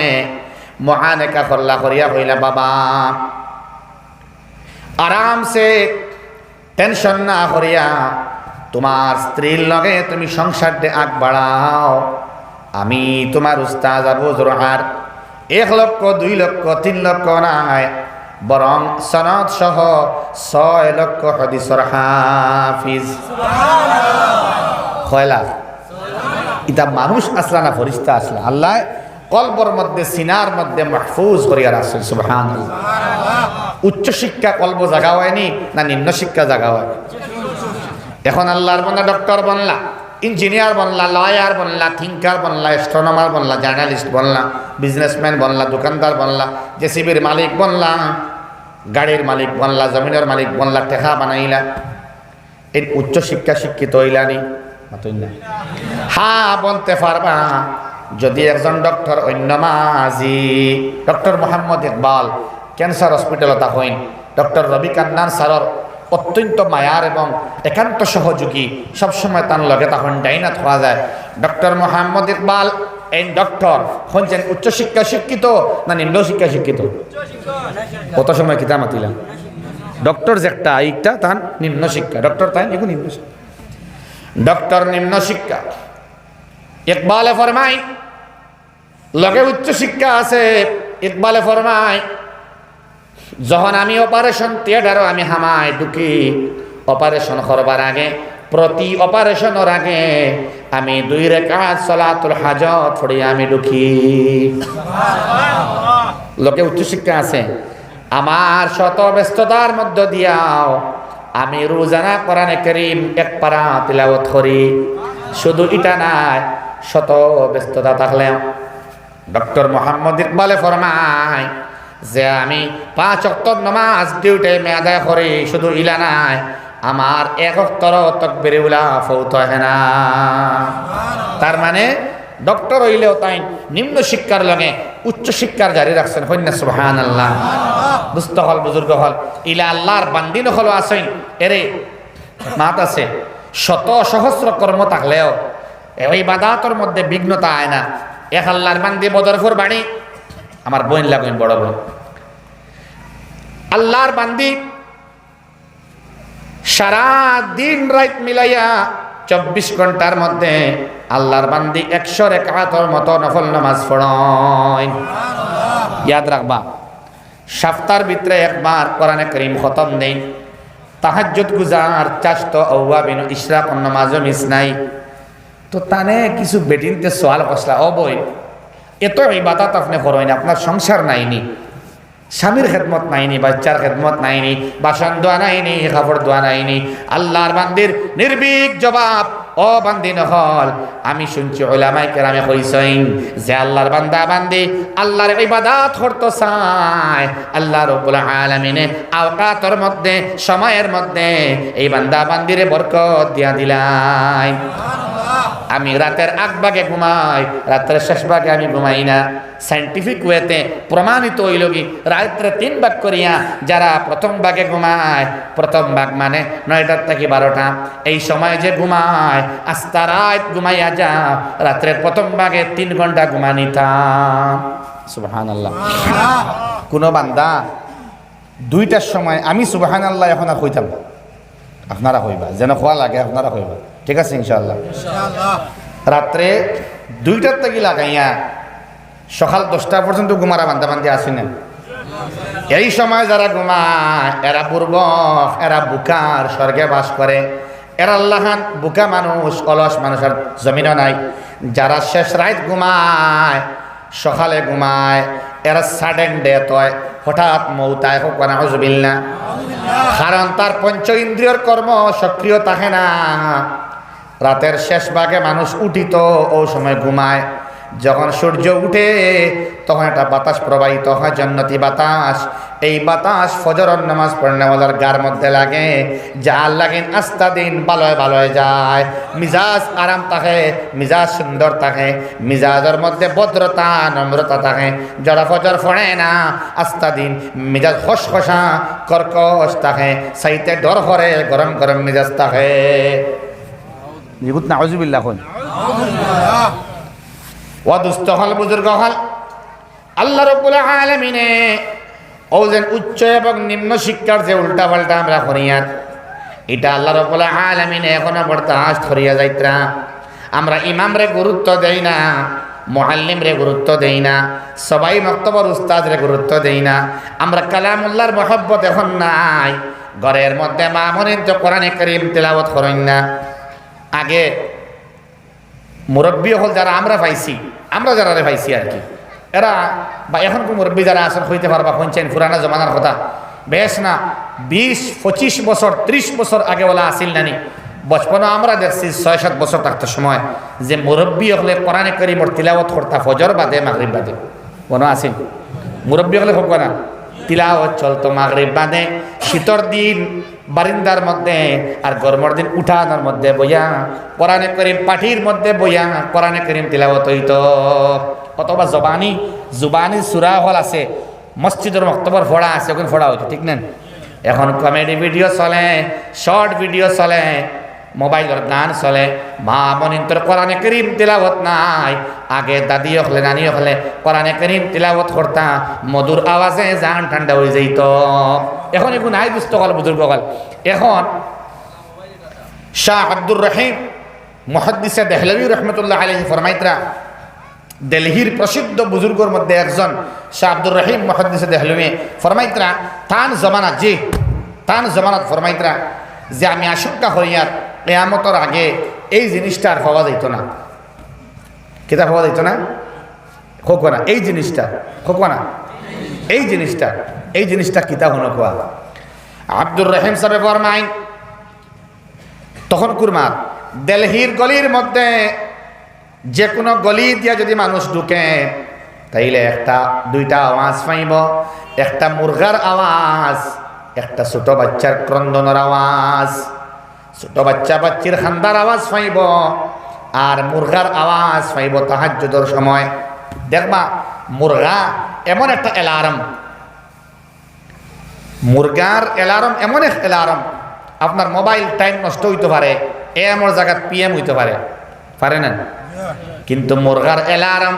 মহানেকা করলা করিয়া হইলা, বাবা আরামসে টেনশন না করিয়া তোমার স্ত্রীর লগে তুমি সংসারতে আগ বাড়াও। আমি তোমার উস্তাদ আবু জুরআর 1,00,000 2,00,000 3,00,000 নাই, বরং সনদ সহ 6,00,000 হাদিসের হাফিজ। কয়লা ইতা মানুষ আসলা না ফরিস্তা আসলা? আল্লাহ কলবর মধ্যে সিনার মধ্যে মাহফুজ করিয়া রাখছেন। সুবহানাল্লাহ। উচ্চ শিক্ষা কলব জাগা হয়নি না নিম্ন শিক্ষা জাগা হয়? এখন আল্লাহর বন্ধা ডক্টর বনলা, ইঞ্জিনিয়ার বনলা, লয়ার বনলা, থিঙ্কার বনলা, অ্যাস্ট্রোনমার বনলা, জার্নালিস্ট বনলা, বিজনেসম্যান বনলা, দোকানদার বনলা, জেসিবির মালিক বনলা, গাড়ির মালিক বনলা, জমিনের মালিক বনলা, টেকা বানাইলা। এই উচ্চ শিক্ষা শিক্ষিত হইলানি? হ্যাঁ বলতে পারবা যদি একজন ডক্টর অন্য মাঝি, ডক্টর মোহাম্মদ ইকবাল ক্যান্সার হসপিটালতা হইন, ডক্টর রবি কান্নান স্যারর অত্যন্ত মায়ার এবং একান্ত সহযোগী, সবসময় তার লগে তখন ডাইনাত হওয়া যায়। ডক্টর মোহাম্মদ ইকবাল এই ডক্টর হচ্ছেন উচ্চশিক্ষা শিক্ষিত না নিম্ন শিক্ষা শিক্ষিত? কত সময় কিতা মাতিলাম? ডক্টর যেটা এইটা তার নিম্ন শিক্ষা, ডক্টর তাই এগুলো নিম্ন শিক্ষা, ডক্টর নিম্ন শিক্ষা। ইকবালে ফরমাই লগে উচ্চ শিক্ষা আছে। ইকবালে ফরমাই যখন আমি অপারেশন থিয়েটারও আমি হামায় ঢুকি, অপারেশন করবার আগে, প্রতি অপারেশনের আগে আমি 2 রাকাত সালাতুল হাজত পড়ে আমি ঢুকি। লোকে উচ্চশিক্ষা আছে। আমার শত ব্যস্ততার মধ্য দিয়াও আমি রোজানা কোরআনে কারীম 1 পারা তিলাওয়াত করি। শুধু এটা নাই, শত ব্যস্ততা থাকলেও ডক্টর মোহাম্মদ ইকবালে ফরমায় যে আমি 5 ওয়াক্ত নামাজ ডিউটি মে আদায় করি। শুধু ইলা নাই, আমার 1 ওয়াক্তর তাকবীর উলা ফৌত হয় না। তার মানে ডক্টর হইলেও তাই নিম্ন শিক্ষার লগে উচ্চ শিক্ষার জারি রাখছেন। কন্যা সুবহানাল্লাহ। দুস্থ হল বুজুর্গ হল ইলা আল্লাহর বান্দিন হল আসেন, এরে মাত আছে। শত সহস্র কর্ম থাকলেও এই বাদাতর মধ্যে বিঘ্নতা আয় না। এক আল্লাহর বান্দি বদরপুর বাড়ি, আমার বোন লাগেন বড় বোন, আল্লাহর বান্দি সারা দিন রাত মিলাইয়া 24 ঘন্টার মধ্যে আল্লাহর বান্দি 100 রাকাতের মতো নফল নামাজ পড়েন। ইয়াদ রাখবা, সপ্তাহের ভিতরে একবার কোরআনে কারীম খতম দেন। তাহাজ্জুদ গুজার, চাষ্ট আওয়াবিন ইশরাক নামাজও মিস নাই। তো তানে কিছু বেটিনতে সওয়াল করলা, ও বই এত ইবাদত আপনি করেন, আপনার সংসার নাইনি, স্বামীর খেদমত নাইনি, বাচ্চার খেদমত নাইনি, বাসন দোয়া নাইনি, কাপড় দোয়া নাইনি। আল্লাহর বান্দির নির্ভীক জবাব, ও বান্দি নহল, আমি শুনছি উলামায়ে কেরামে কইছেন যে আল্লাহর বান্দা বান্দি আল্লাহর ইবাদত করতে চায়, আল্লাহ রাব্বুল আলামিনে আওকাতের মধ্যে, সময়ের মধ্যে এই বান্দা বান্দিরে বরকত দিয়া দিলাই। আমি রাতের 8 ভাগে ঘুমাই, রাতের শেষ ভাগে আমি ঘুমাই না। সাইন্টিফিক ওয়েতে প্রমাণিত হইল কি রাত্রে 3 ভাগ করিয়া যারা প্রথম ভাগে ঘুমায়, প্রথম ভাগ মানে 9টার থেকে 12টা, এই সময় যে ঘুমায় আস্তা রাত ঘুমাইয়া যা, রাত্রের প্রথম ভাগে 3 ঘন্টা ঘুমানিতাম। সুবহানাল্লাহ। কোন বান্দা 2টার সময় আমি সুবহানাল্লাহ এখন আর কইতাম, আপনারা কইবা যেন খোয়া লাগে, আপনারা কইবা, ঠিক আছে ইনশাআল্লাহ। রাত্রে 2টার থেকে লাগাইয়া সকাল 10টা পর্যন্ত ঘুমারা বান্দা বান্দি আসি না। এই সময় যারা ঘুমায় এরা পূর্বক, এরা বুকার স্বর্গে বাস করে। এরা আল্লাহান বুকা মানুষ, অলস মানুষের জমিনও নাই। যারা শেষ রাত ঘুমায়, সকালে ঘুমায়, এরা সাডেন ডেথ হয়, হঠাৎ মৌতায় হোক না হুজবিল্লাহ। কারণ তার পঞ্চ ইন্দ্রিয়র কর্ম সক্রিয় থাকে না। রাতের শেষ ভাগে মানুষ উঠিত ও সময় ঘুমায়। যখন সূর্য উঠে তখন একটা বাতাস প্রবাহিত হয়, জান্নাতি বাতাস। এই বাতাস ফজরের নামাজ পড়নেওয়ালার গার মধ্যে লাগে, যার লাগেন আস্তা দিন ভালোয় ভালোয় যায়, মিজাজ আরাম থাকে, মিজাজ সুন্দর থাকে, মিজাজের মধ্যে ভদ্রতা নম্রতা থাকে। যারা ফজর পড়ে না আস্তা দিন মিজাজ খসখসা কর্কশ থাকে, সাইতে ডর করে গরম গরম মিজাজ থাকে। নাউজুবিল্লাহ। ও দুস্থ হল বুজুর্গ হল আল্লাহ রাব্বুল আলামিনে ও যেন উচ্চ এবং নিম্ন শিক্ষার যে উল্টা পাল্টা আমরা করিয়ার, এটা আল্লাহ রাব্বুল আলামিনে এখনো বরদাস্ত করিয়া যাইত্রা। আমরা ইমামরে গুরুত্ব দেই না, মুআল্লিমরে গুরুত্ব দেই না, সবাই মক্তবর উস্তাদরে গুরুত্ব দেই না। আমরা কালামুল্লাহর মহব্বত এখন নাই। ঘরের মধ্যে মা মনিন তো কোরআনে কারীম তেলাওয়াত করেন না। আগে মুরব্বী হল যারা আমরা পাইছি, আমরা যারা পাইছি আর কি, এরা বা এখন মুরব্বী যারা আসন হইতে পারবা পঞ্চায়েত পুরানা জমানার কথা বেশ না 20-25 বছর 30 বছর আগে বলা আসিল নানি। বচপন আমরা দেখছি 6-7 বছর থাকতে সময় যে মুরব্বী হলে কোরআনে কারীম তিলাওয়াত করতা ফজর বাদে মাগরিব বাদে। কোনো আসিল মুরব্বী হলে হোক না তিলাওয়াত চলতো মাগরিব বাদে, শীতর দিন বারিন্দার মধ্যে আর গরমের দিন উঠানোর মধ্যে বইয়া কোরআনে কারীম পাঠির মধ্যে বইয়া কোরআনে কারীম তিলাওয়াত হইতো। অথবা জুবানি সূরা হল আছে, মসজিদের মক্তবর ফোড়া আছে, ওখানে ফোড়া হইতো, ঠিক না? এখন কমেডি ভিডিও চলে, শর্ট ভিডিও চলে, মোবাইলের গান চলে, মা মনিন্তর কোরআনে কারীম তিলাওয়াত নাই। আগে দাদি হলে নানি হলে কোরআনে কারীম তিলাওয়াত করতা, মধুর আওয়াজে জান ঠান্ডা হয়ে যাইত। এখন এগুলো নাই দুস্থ হল বুজুর্গ হল। এখন শাহ আব্দুর রহিম মুহাদ্দিসে দেহলভী রহমতুল্লাহ আলাইহি ফরমাইতরা, দিল্লির প্রসিদ্ধ বুজুর্গর মধ্যে একজন শাহ আব্দুর রহিম মুহাদ্দিসে দেহলভী ফরমাইতরা, তান জমানাত ফরমাইতরা যে আমি আশঙ্কা হইয়ার কিয়ামতের আগে এই জিনিসটা আর পাওয়া যাইত না। কিতাব পাওয়া যাইত না, হোক না এই জিনিসটা, হোক না এই জিনিসটা কিতাব হন কোয়া। আব্দুর রহিম সাহেব ফরমাইন তখন কুরমার দিল্লির গলির মধ্যে যে কোনো গলি দিয়া যদি মানুষ ঢুকে তাইলে একটা দুইটা আওয়াজ পাইব, একটা মুরগার আওয়াজ, একটা ছোট বাচ্চার ক্রন্দনের আওয়াজ, ছোট বাচ্চির খান্দার আওয়াজ পাইব, আর মুরগার আওয়াজ পাইব তাহাজ্জুদের সময়। দেখবা মুরগা এমন একটা অ্যালার্ম, মুরগার অ্যালার্ম এমন এক অ্যালার্ম, আপনার মোবাইল টাইম নষ্ট হইতে পারে, এমন জায়গা PM হইতে পারে না, কিন্তু মুরগার অ্যালার্ম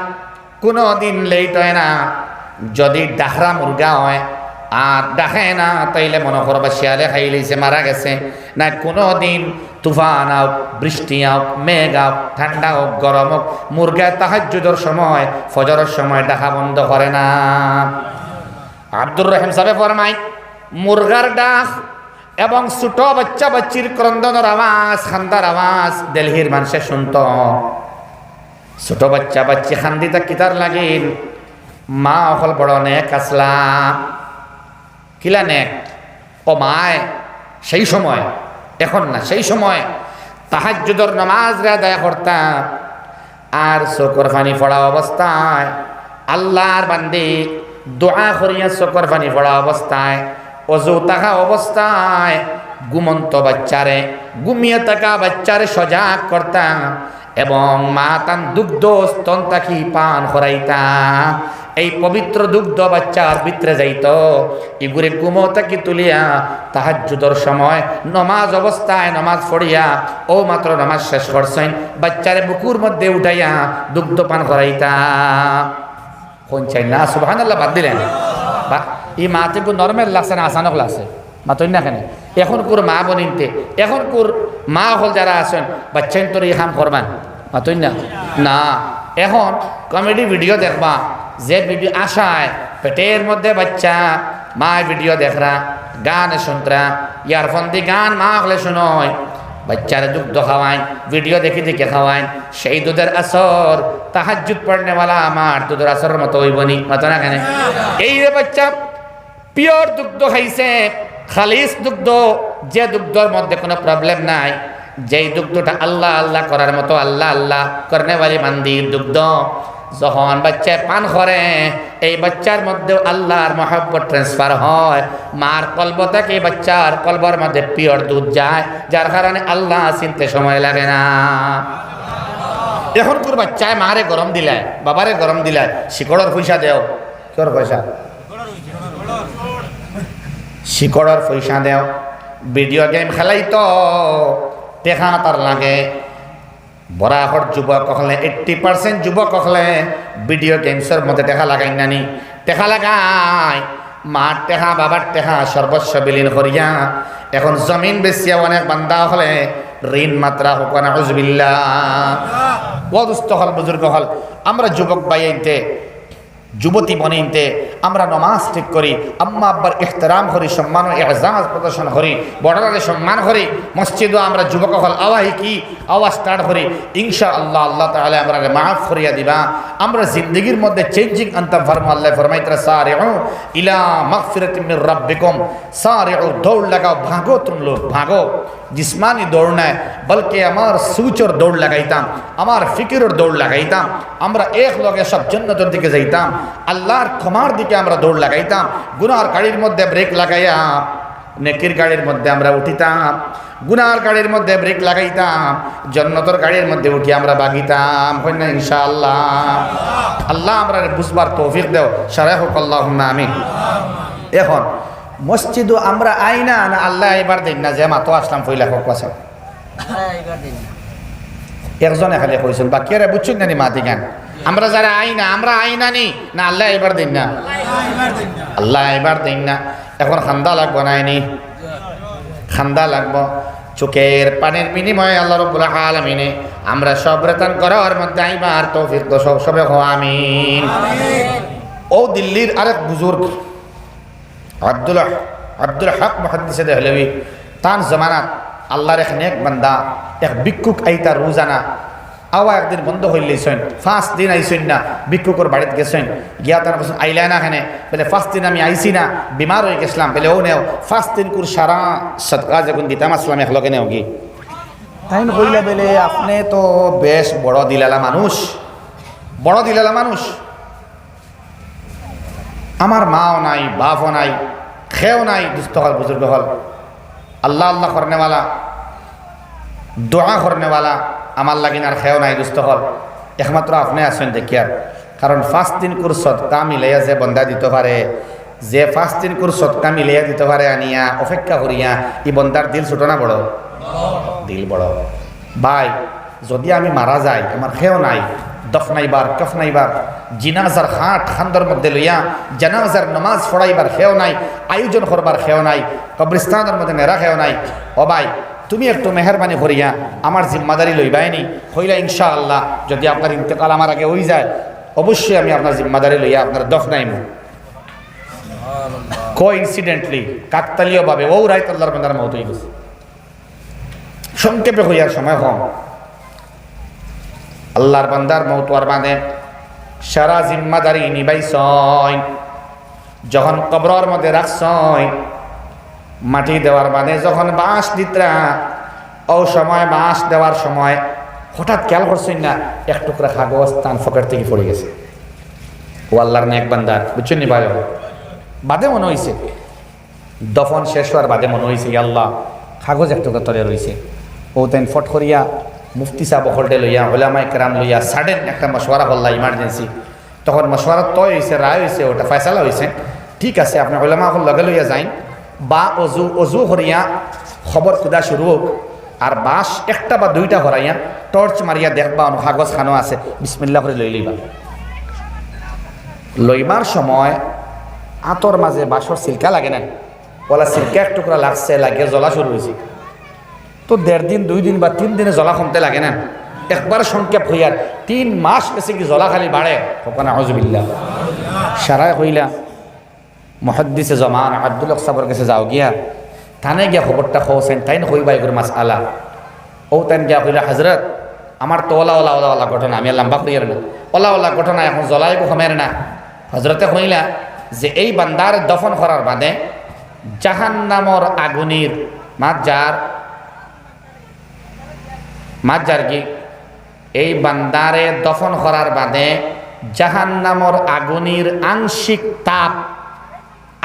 কোনো দিন লেট হয় না। যদি ডাহরা মুরগা হয় আর ডাকে না তাইলে মনে করবা শিয়ালে খাই লইছে, মারা গেছে। না কোনো দিন তুফান হোক, বৃষ্টি হোক, মেঘ হোক, ঠান্ডা হোক, গরম হোক, মুরগায় তাহাজ্জুদের সময় ফজরের সময় ডাকা বন্ধ করে না। আব্দুর রহিম সাহেব ফরমাই মুরগার ডাক এবং ছোট বাচ্চির ক্রন্দনের আওয়াজ, খান্দার আওয়াজ দিল্লির মানুষে শুনত। ছোট বাচ্চি খান্দিতা কিতার লাগিল, মা অকল বড় নেক আসলা কিলা নেক ও মায় সেই সময়, এখন না, সেই সময় তাহাজ্জুদের নামাজ রে আদায় করতাম। আর চোখের পানি পড়া অবস্থায় আল্লাহর বান্দি দোয়া করিয়া চোখের পানি পড়া অবস্থায়, অজু থাকা অবস্থায় ঘুমন্ত বাচ্চারে, ঘুমিয়ে থাকা বাচ্চারে সজাগ করতাম। এবং মা তান দুগ্ধ স্তন তাকি পান করাইতা এই পবিত্র দুগ্ধ বাচ্চার ভিতরে যাইত ইগুরে ঘুমো তাকি তুলিয়া তাহাজ্জুদের সময় নমাজ অবস্থায় নমাজ পড়িয়া ও মাত্র নমাজ শেষ করছেন বাচ্চারে বুকুর মধ্যে উঠাইয়া দুগ্ধ পান করাইতা কোন চাই না সুবহানাল্লাহ বাদ দিলেন বা এই মাতে কো নরমাল লাগছে না আসানক লাগছে মাতই না কেন এখন কোর মা বনিনতে এখন কোর মা হল যারা আছেন বাচ্চাইন তোর এই কাম করবান মাতই না না এখন কমেডি ভিডিও দেখবা যে ভিডিও আশায় পেটের মধ্যে বাচ্চা মা ভিডিও দেখরা গান শুনতরা ইয়ারফোন দিয়ে গান মা হলে শুনয় বাচ্চারে দুগ্ধ খাওয়াইন ভিডিও দেখে দেখে খাওয়াইন সেই দুধের আসর তাহাজ্জুদ পড়নেওয়ালা আমার দুধের আসরের মতো হইবনি মতো না কেন এই রে বাচ্চা পিওর দুগ্ধ খাইছে খালিস দুগ্ধ যে দুগ্ধর মধ্যে কোনো প্রবলেম নাই যেই দুগ্ধটা আল্লাহ আল্লাহ করার মতো আল্লাহ আল্লাহ করনেওয়ালি মান্দির দুগ্ধ যখন বাচ্চা পান করে এই বাচ্চার মধ্যে আল্লাহর মহব্বত ট্রান্সফার হয় মার কলব থেকে বাচ্চার কলবর মধ্যে পিওর দুধ যায় যার কারণে আল্লাহ চিনতে সময় লাগে না এখন তোর বাচ্চায় মারে গরম দিলায় বাবারে গরম দিলায় শিকড়ের পয়সা দেও তোর পয়সা শিকড়ের পয়সা দেও ভিডিও গেম খেলাই তো টেকা তার লাগে বরাহর যুবক হলে 80% যুবক হলে ভিডিও গেমসের মধ্যে টেকা লাগাই নানি টেকা লাগাই মার টেকা বাবার টেকা সর্বস্ব বিলীন করিয়া এখন জমিন বেশিয়া অনেক বান্দা হলে ঋণ মাত্রা হোক না হুজবিল্লাহ ও দুস্থ হল বুজুর্গ হল আমরা যুবক বাইতে যুবতী বনিতে আমরা নমাজ ঠিক করি আম্মা আব্বার ইহতরাম করি সম্মান ও এজাজ প্রদর্শন করি বড়রারে সম্মান করি মসজিদও আমরা যুবক হল আওয়াহি কি আওয়াজ স্টার্ট করি ইনশাআল্লাহ আল্লাহ তাআলা আমরা মাফ করিয়া দিবা আমরা জিন্দগির মধ্যে চেঞ্জিং আনতাম ফরমা আল্লাহ ফরমাইতরা সারিউ ইলা মাগফিরাতিন মির রাব্বিকুম সারিউ দৌড় লাগাও ভাগো তুম লোক ভাগো जिस्मानी दौड़ नहीं बल्कि हमार सूचर दौड़ लगाईताम हमार फिक्र दौड़ लगाईताम আমরা এক লগে সব জান্নাতের দিকে যাইতাম আল্লাহর ক্ষমার দিকে আমরা দৌড় লাগাইতাম গুনার গাড়ির মধ্যে ব্রেক লাগাইয়া নেকির গাড়ির মধ্যে আমরা উঠিতাম গুনার গাড়ির মধ্যে ব্রেক লাগাইতাম জান্নাতের গাড়ির মধ্যে উঠি আমরা বাগিতাম হয় না ইনশাআল্লাহ আল্লাহ আমরা বুঝবার তৌফিক দাও সারা হোক আল্লাহুম্মা আমিন এখন মসজিদও আমরা আইনা না আল্লাহ এবার দিন না যে মাতো আসলাম ফইলা হোক আছে একজনে খালি কইছেন বাকি এরা বুঝছেন না নি মাতি গান আমরা যারা আইনা আমরা আইনা নি না আল্লাহ এবার দিন না আল্লাহ এবার দিন না এখন খান্দা লাগবো না আইনি খান্দা লাগবো চোখের পানির বিনিময়ে আল্লাহ রাব্বুল আলামিনে আমরা সব রেতান করার মধ্যে আইবার তৌফিক তো সবে হো আমিন ও দিল্লির আরেক বুজুর্গ আব্দুল হক মুহাদ্দিসে দেহলভি তান জমানাত আল্লাহর এক নেক বান্দা এক ভিক্ষুক আইতা রোজানা আওয়া একদিন বন্ধ হইলেছেন 5 দিন আইছেন না ভিক্ষুকর বাড়িতে গেছেন গিয়া তার কাছে আইলা না এখানে বলে 5 দিন আমি আইছি না বিমার হয়ে গেছিলাম বলে ও নেও 5 দিন কুর সারা সদকা যখন দিতাম আসলাম এক লগে নেও কি তাই না কইলা বলে আপনি তো বেশ বড় দিলালা মানুষ আমার মাও নাই বাপও নাই খেও নাই দুস্থ হল বুজুর্গ হল আল্লাহ আল্লাহ করনেওয়ালা দোয়া করনেওয়ালা আমার লাগিন আর খেও নাই দুস্থ হল একমাত্র আপনি আছেন দেখিয়ার কারণ 5 দিন কুর সদকা মিলাইয়া যে বন্দা দিতে পারে যে 5 দিন কুর সদকা মিলাইয়া দিতে পারে আনিয়া অপেক্ষা করিয়া এই বন্দার দিল ছোট না বড় দিল বড় ভাই যদি আমি মারা যাই আমার খেও নাই দফনাইবার কফনাইবার জিনাজার খান্দর মধ্যে লইয়া জানাজার নামাজ পড়াইবার খেও নাই আয়োজন করবার খেও নাই কবরস্থানের মধ্যে নেরা খেও নাই ও ভাই তুমি একটু মেহরবানি করিয়া আমার জিম্মাদারি লইবাইনি হইলা ইনশাআল্লাহ যদি আপনার ইন্তেকাল আমার আগে হয়ে যায় অবশ্যই আমি আপনার জিম্মাদারি লইয়া আপনার দফনাইম কোইন্সিডেন্টলি কাকতালীয়ভাবে ও রাইত আল্লাহর বান্দার মওত হয়ে গেছে সংক্ষেপে হইয়ার সময় কম আল্লাহর বান্দার মওত হওয়ার বাদে সারা জিম্মাদারি নিবাইছয় যখন কবরের মধ্যে রাখছয় মাটি দেওয়ার বাদে যখন বাঁশ দিতরা ও সময় বাঁশ দেওয়ার সময় হঠাৎ খেয়াল করছেন না এক টুকরা কাগজ তান পকেট থেকে পড়ে গেছে ও আল্লাহর নেক বান্দার বুঝছেন নি ভাই বাদে মনে হয়েছে দফন শেষ হওয়ার বাদে মনে হয়েছে আল্লাহ কাগজ এক টুকরা তলে রয়েছে ও তেন ফট করিয়া মুফতি সাহেব হলটে লইয়া ওলামায়ে কেরাম লইয়া সাডেন একটা মশওয়ারা হল্লা ইমার্জেন্সি। তখন মশওয়ারা তয় হয়েছে, রায় হয়েছে, ওটা ফয়সালা হয়েছে, ঠিক আছে আপনি ওলামা হল লগে লইয়া যাইন, বা অজু হরিয়া খবর খুদা শুরু হোক, আর বাস একটা বা দুইটা হরাইয়া টর্চ মারিয়া দেখবা কাগজ খানো আছে, বিসমিল্লাহ করে লই লইবা। লইবার সময় আতর মাঝে বাসর সিলকা লাগে না, বলা সিলকা এক টুকরা লাগছে, লাগিয়ে জ্বলা শুরু হয়েছে। তো 1.5 দিন 2 দিন বা 3 দিনে জ্বলা কমতে লাগে না, একবার সংক্ষেপ হইয়ার 3 মাস গেছে কি জ্বলা খালি বাড়ে, ওখানে আউযুবিল্লাহ। সারায় হইলা মুহাদ্দিসে জামান আব্দুল হক সাহেবের কাছে যাও গিয়া, থানে গিয়া খবরটা খোঁজেন, তাইন হইবা এগুলো মাস আলা। ও তাইন গিয়া কইলা হজরত আমার তো ওলা ঘটনা, আমি লম্বা করিয়ার না, ওলা ঘটনা এখন জ্বলাই কমের না। হজরতে কইলা যে এই বান্দার দফন করার বাদে জাহান্নামর আগুনির মাঝার কি এই বান্দারে দফন করার বাদে জাহান্নামর আগুনির আংশিক তাপ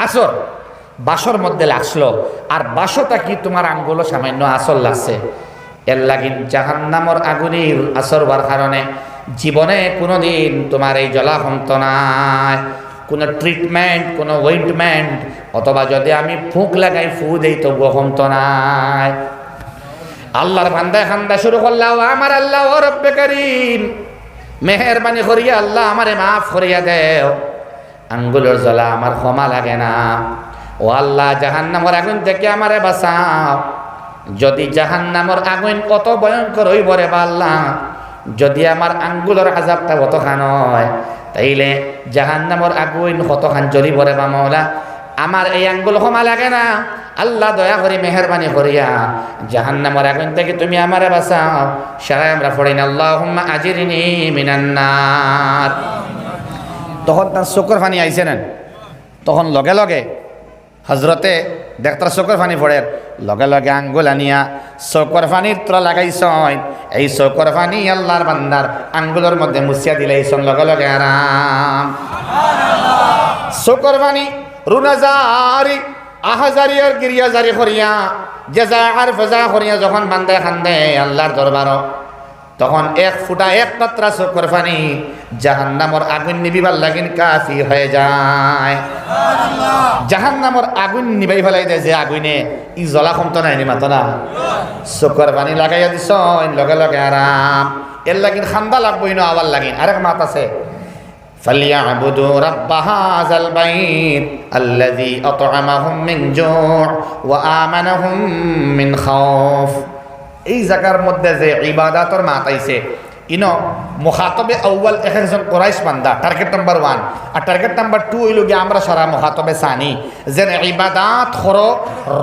আসর বাসর মধ্যে লাগলো, আর বাসটা কি তোমার আঙ্গুলো সামান্য আসর লাগছে, এর লাগিন জাহান্নামর আগুনির আসর হওয়ার কারণে জীবনে কোনোদিন তোমার এই জ্বলা কমতো নাই, কোনো ট্রিটমেন্ট, কোনো ওয়েন্টমেন্ট, অথবা যদি আমি ফুঁক লাগাই ফু দেই তো কমতো নাই। আল্লাহর বান্দা খান্দা শুরু করলাম, আমার আল্লাহ ও রব্বে করিম মেহেরবানি করিয়া আল্লাহ আমারে মাফ করিয়া দেও, আঙ্গুলের জ্বলা আমার ক্ষমা লাগে না, ও আল্লাহ জাহান্নামের আগুন থেকে আমারে বাঁচাও। যদি জাহান্নামের আগুন কত ভয়ঙ্কর হইব রে আল্লাহ, যদি আমার আঙ্গুলের আযাবটা কতখান হয়, তাইলে জাহান্নামের আগুন কতখান জ্বলিব রে মাওলা, আমার এই আঙ্গুল ক্ষমা লাগে না, আল্লাহ দয়া করি মেহেরবানি করিয়া জাহান্নামের আগুন থেকে তুমি আমারে বাঁচাও। সারাই আমরা পড়িনা আল্লাহুম্মা আজিরনি মিনান নার। তখন তার চোখের পানি আইছে না, তখন লগে লগে হজরতে দেখতার চোখের পানি পড়ে, লগে লগে আঙ্গুল আনিয়া চোখের পানির তোরা লাগাইছন, এই চোখের পানি আল্লাহর বান্দার আঙ্গুলের মধ্যে মুছিয়া দিলাইছন, লগে লগে আরাম। চোখের পানি রুনাজারি আহাজারি আর গিরিয়া জারি করিয়া জেজা আর ফেজা করিয়া যখন বান্দে খান্দে আল্লাহর দরবার, তখন এক ফুটা এক কাতরা চোখের পানি জাহান্নামর আগুন নিবিবার লাগিন কাফি হয়ে যায়। জাহান্নামর আগুন নিবাই ফেলাই দেয়, যে আগুনে ই জ্বলা কমতো নাই মাতো না, চোখের পানি লাগাইয়া দিছ লগে লগে আরাম। এর লাগিন খান্দা লাগবই না, আবার লাগিন আরেক মাত আছে, فليعبدوا رب هذا البيت الذي أطعمهم من جوع وآمنهم من خوف। এই জায়গার মধ্যে যে ইবাদতের মাত আইছে, ইনো মুখাতবে আউয়াল একজন কুরাইশ বান্দা, টার্গেট নাম্বার 1, আর টার্গেট নাম্বার 2 হইল গিয়ে আমরা সারা মুখাতবে সানি, যে ইবাদত করো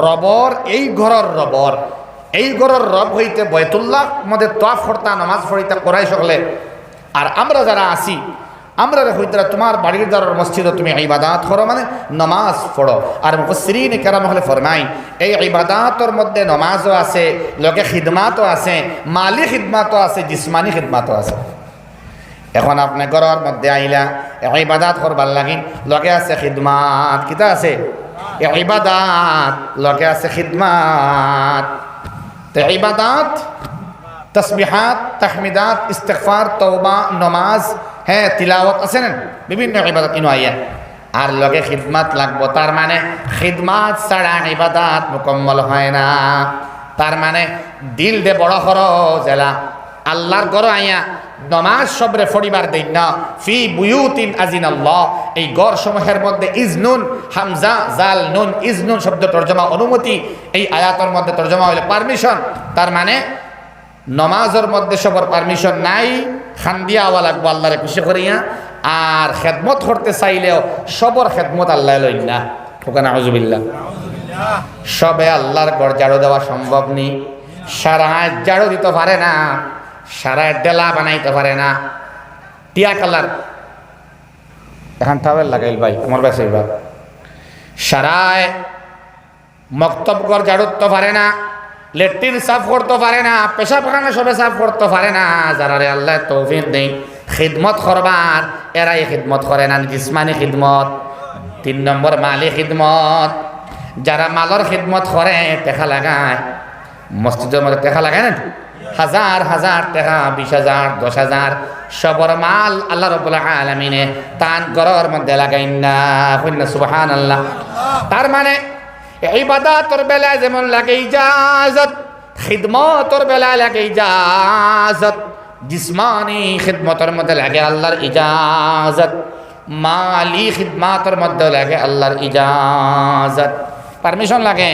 রবর, এই ঘরের রবর, এই ঘরের রব হইতে বাইতুল্লাহ মধ্যে তওয়াফ করতা, নামাজ পড়িতা কুরাইশ হলে, আর আমরা যারা আছি আমরা হইতে তোমার বাড়ির দ্বারার মসজিদে তুমি ইবাদত করো, মানে নমাজ পড়ো। আর মুফাসসিরিন কেরাম হলে ফরমাই, এই ইবাদতের মধ্যে নমাজও আছে, লগে খিদমাতও আছে, মালি খিদমাতও আছে, জিসমানি খিদমাতও আছে। এখন আপনি ঘরের মধ্যে আইলা ইবাদত করবার লাগি, লগে আছে খিদমাত, কিতা আছে ইবাদত, লগে আছে খিদমাত। তো ইবাদত তসবিহাত, তাহমিদাত, ইস্তিগফার, তওবা, নমাজ, হ্যাঁ তিলাওয়াত আছে না, বিভিন্ন ইবাদত ইনো আইয়া, আর লগে খিদমাত লাগবো। তার মানে খিদমাত ছাড়া ইবাদত মুকম্মল হয় না। তার মানে দিল দে বড় করো জেলা আল্লাহর ঘর আইয়া নমাজ সবরে ফড়িবার দিন না, ফি বুয়ুতিন আজিনাল্লাহ, এই ঘর সমূহের মধ্যে ইজনুন, হামজা জাল নুন, ইজনুন শব্দ তর্জমা অনুমতি, এই আয়াতের মধ্যে তর্জমা হইলে পারমিশন। তার মানে নমাজের মধ্যে সবার পারমিশন নাই, খান্দিয়া আওয়া লাগবো আল্লাহরে খুশি করিয়া, আর খেদমত করতে চাইলেও সবর খেদমত আল্লাহ লইন না, ওখানে আউযুবিল্লাহ। সবে আল্লাহর ঘর ঝাড়ু দেওয়া সম্ভব নেই, সারা ঝাড়ু দিতে পারে না, সারা ডেলা বানাইতে পারে না, টিয়া কালার এখন টাওয়েল লাগাইল ভাই আমার বেশ এইবার, সারায় মক্তব ঘর ঝাড়ু দিতে পারে না, লেট্রিন সাফ করতে পারে না, পেশাবখানা সবে সাফ করতে পারে না। যারা রে আল্লাহ তৌফিক দেই খিদমত করবার, এরাই খিদমত করে না, জিসমানি খিদমত। 3 নম্বর মালি খিদমত, যারা মালর খিদমত করে, টেকা লাগায়, মসজিদের মধ্যে টেকা লাগে না, হাজার হাজার টাকা, 20,000 10,000 সবর মাল আল্লাহ রাব্বুল আলামিনে তান ঘরের মধ্যে লাগাইন না। কইনা সুবহানাল্লাহ। তার মানে ইবাদতের বেলায় যেমন লাগে ইজাজত, খিদমতের বেলায় লাগে ইজাজত, জিসমানি খিদমতের মধ্যে লাগে আল্লাহর ইজাজত, মালি খিদমতের মধ্যে লাগে আল্লাহর ইজাজত, পারমিশন লাগে।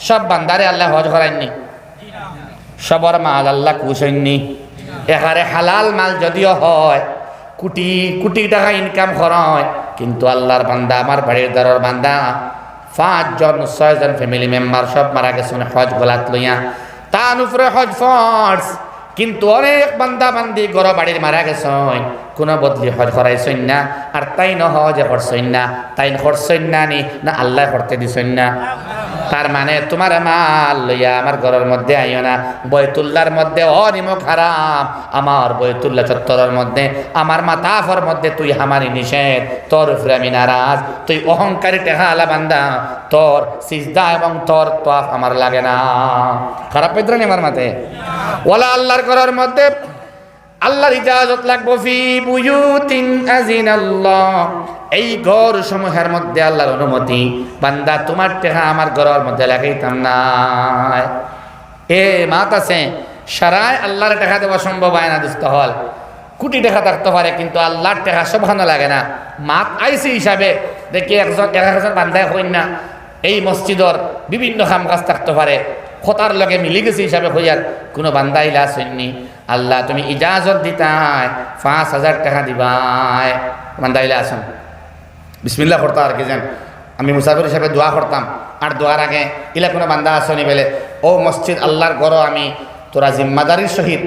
সব বান্দারে আল্লাহ হজ করায়নি, সবর মাল আল্লাহ কুশাইনি। এখানে হালাল মাল যদিও হয়, কোটি কোটি টাকা ইনকাম হয়, কিন্তু আল্লাহর বান্দা, আমার বাড়ির দ্বারের বান্দা 5 জন 6 জন ফ্যামিলি মেম্বার সব মারা গেছেন হজ গলাত লইয়া, তার উপরে হজ ফরজ। কিন্তু অনেক বান্দা বান্দি গড় বাড়ির মারা গেছেন, কোনো বদলি হজ করাইছেন না, আর তাই ন হজে করছেন না, তাই করছেন না নি না আল্লাহ করতে দিছেন না। তার মানে তোমার মাল লইয়া আমার ঘরের মধ্যে আইও না। বৈতুল্লাহর মধ্যে অনিমক হারাম, আমার বৈতুল্লাহ চত্বরের মধ্যে, আমার মাতাফর মধ্যে তুই হামারি নিষেধ, তোর উপরে আমি নারাজ। তুই অহংকারী টেহালা বান্দা, তোর সিজদা এবং তোর তোয়াফ আমার লাগে না। খারাপ পেত্র নি আমার মাথে ওলা আল্লাহর ঘরের মধ্যে আল্লাহর ইজাজত লাগবো। ফি বুয়ুতিন আযিনাল্লাহ, এই ঘর সমূহের মধ্যে আল্লাহর অনুমতি। বান্দা তোমার টেহা আমার ঘরের মধ্যে লাগাইতাম না। এ মাত আছে সারায় আল্লাহর টেহা দেওয়া সম্ভব হয় না। দুস্থ হল কোটি টাকা থাকতে পারে, কিন্তু আল্লাহর টেহা সবখানে লাগে না। মাত আইসি হিসাবে দেখি একজন বান্দায় হইন না, এই মসজিদর বিভিন্ন কাম কাজ থাকতে পারে, খতার লগে মিলি গেছে হিসাবে হইয়ার কোনো বান্দা ইলা আসেননি। আল্লাহ তুমি ইজাজত দিতাই 5,000 টাকা দিবাই, বান্দা ইলা আসেন বিসমিল্লাহ করতা আর কি যেন আমি মুসাফির হিসাবে দোয়া করতাম। আর দোয়ার আগে ইলা কোনো বান্দা আসনি বলে, ও মসজিদ আল্লাহর গড় আমি তোরা জিম্মাদারির সহিত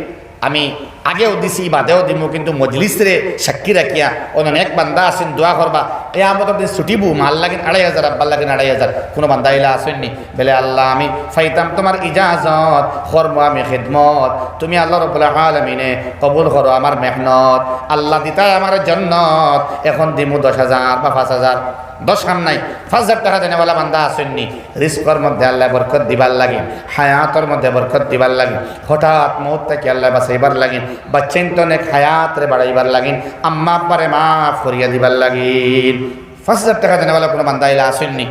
আমি আগেও দিছি, বাদেও দিব, কিন্তু মজলিসরে সাক্ষী রাখিয়া অনেক বান্দা আসেন দোয়া করবা। এ আমাদের দিন ছুটিবু মাল লাগিন 2,500, আব্বার লাগিন 2,500, কোনো বান্দা ইলা আসেননি বলে আল্লাহ আমি ফাইতাম তোমার ইজাজত, করবো আমি খিদমত, তুমি আল্লাহ রাব্বুল আলামিনে কবুল করো আমার মেহনত। আল্লাহ দিতাই আমার জন্নত, এখন দিমু 10,000 বা 5,000, 10 কাম নাই 5,000 টাকা দেনেওয়ালা বান্দা আসেননি। রিস্কর মধ্যে আল্লাহ বরকত দিবার লাগিন, হায়াতর মধ্যে বরকত দিবার লাগিন, হঠাৎ মৌত থেকে আল্লাহ বাঁচাইবার লাগিন, বাচ্চেন তো অনেক হায়াত রে বাড়াইবার লাগিন, আম্মা আব্বারে মাফ করিয়া দিবার লাগিন। 5,000 টাকা দেনেওয়ালা কোনো বান্দা ইলা আসেননি।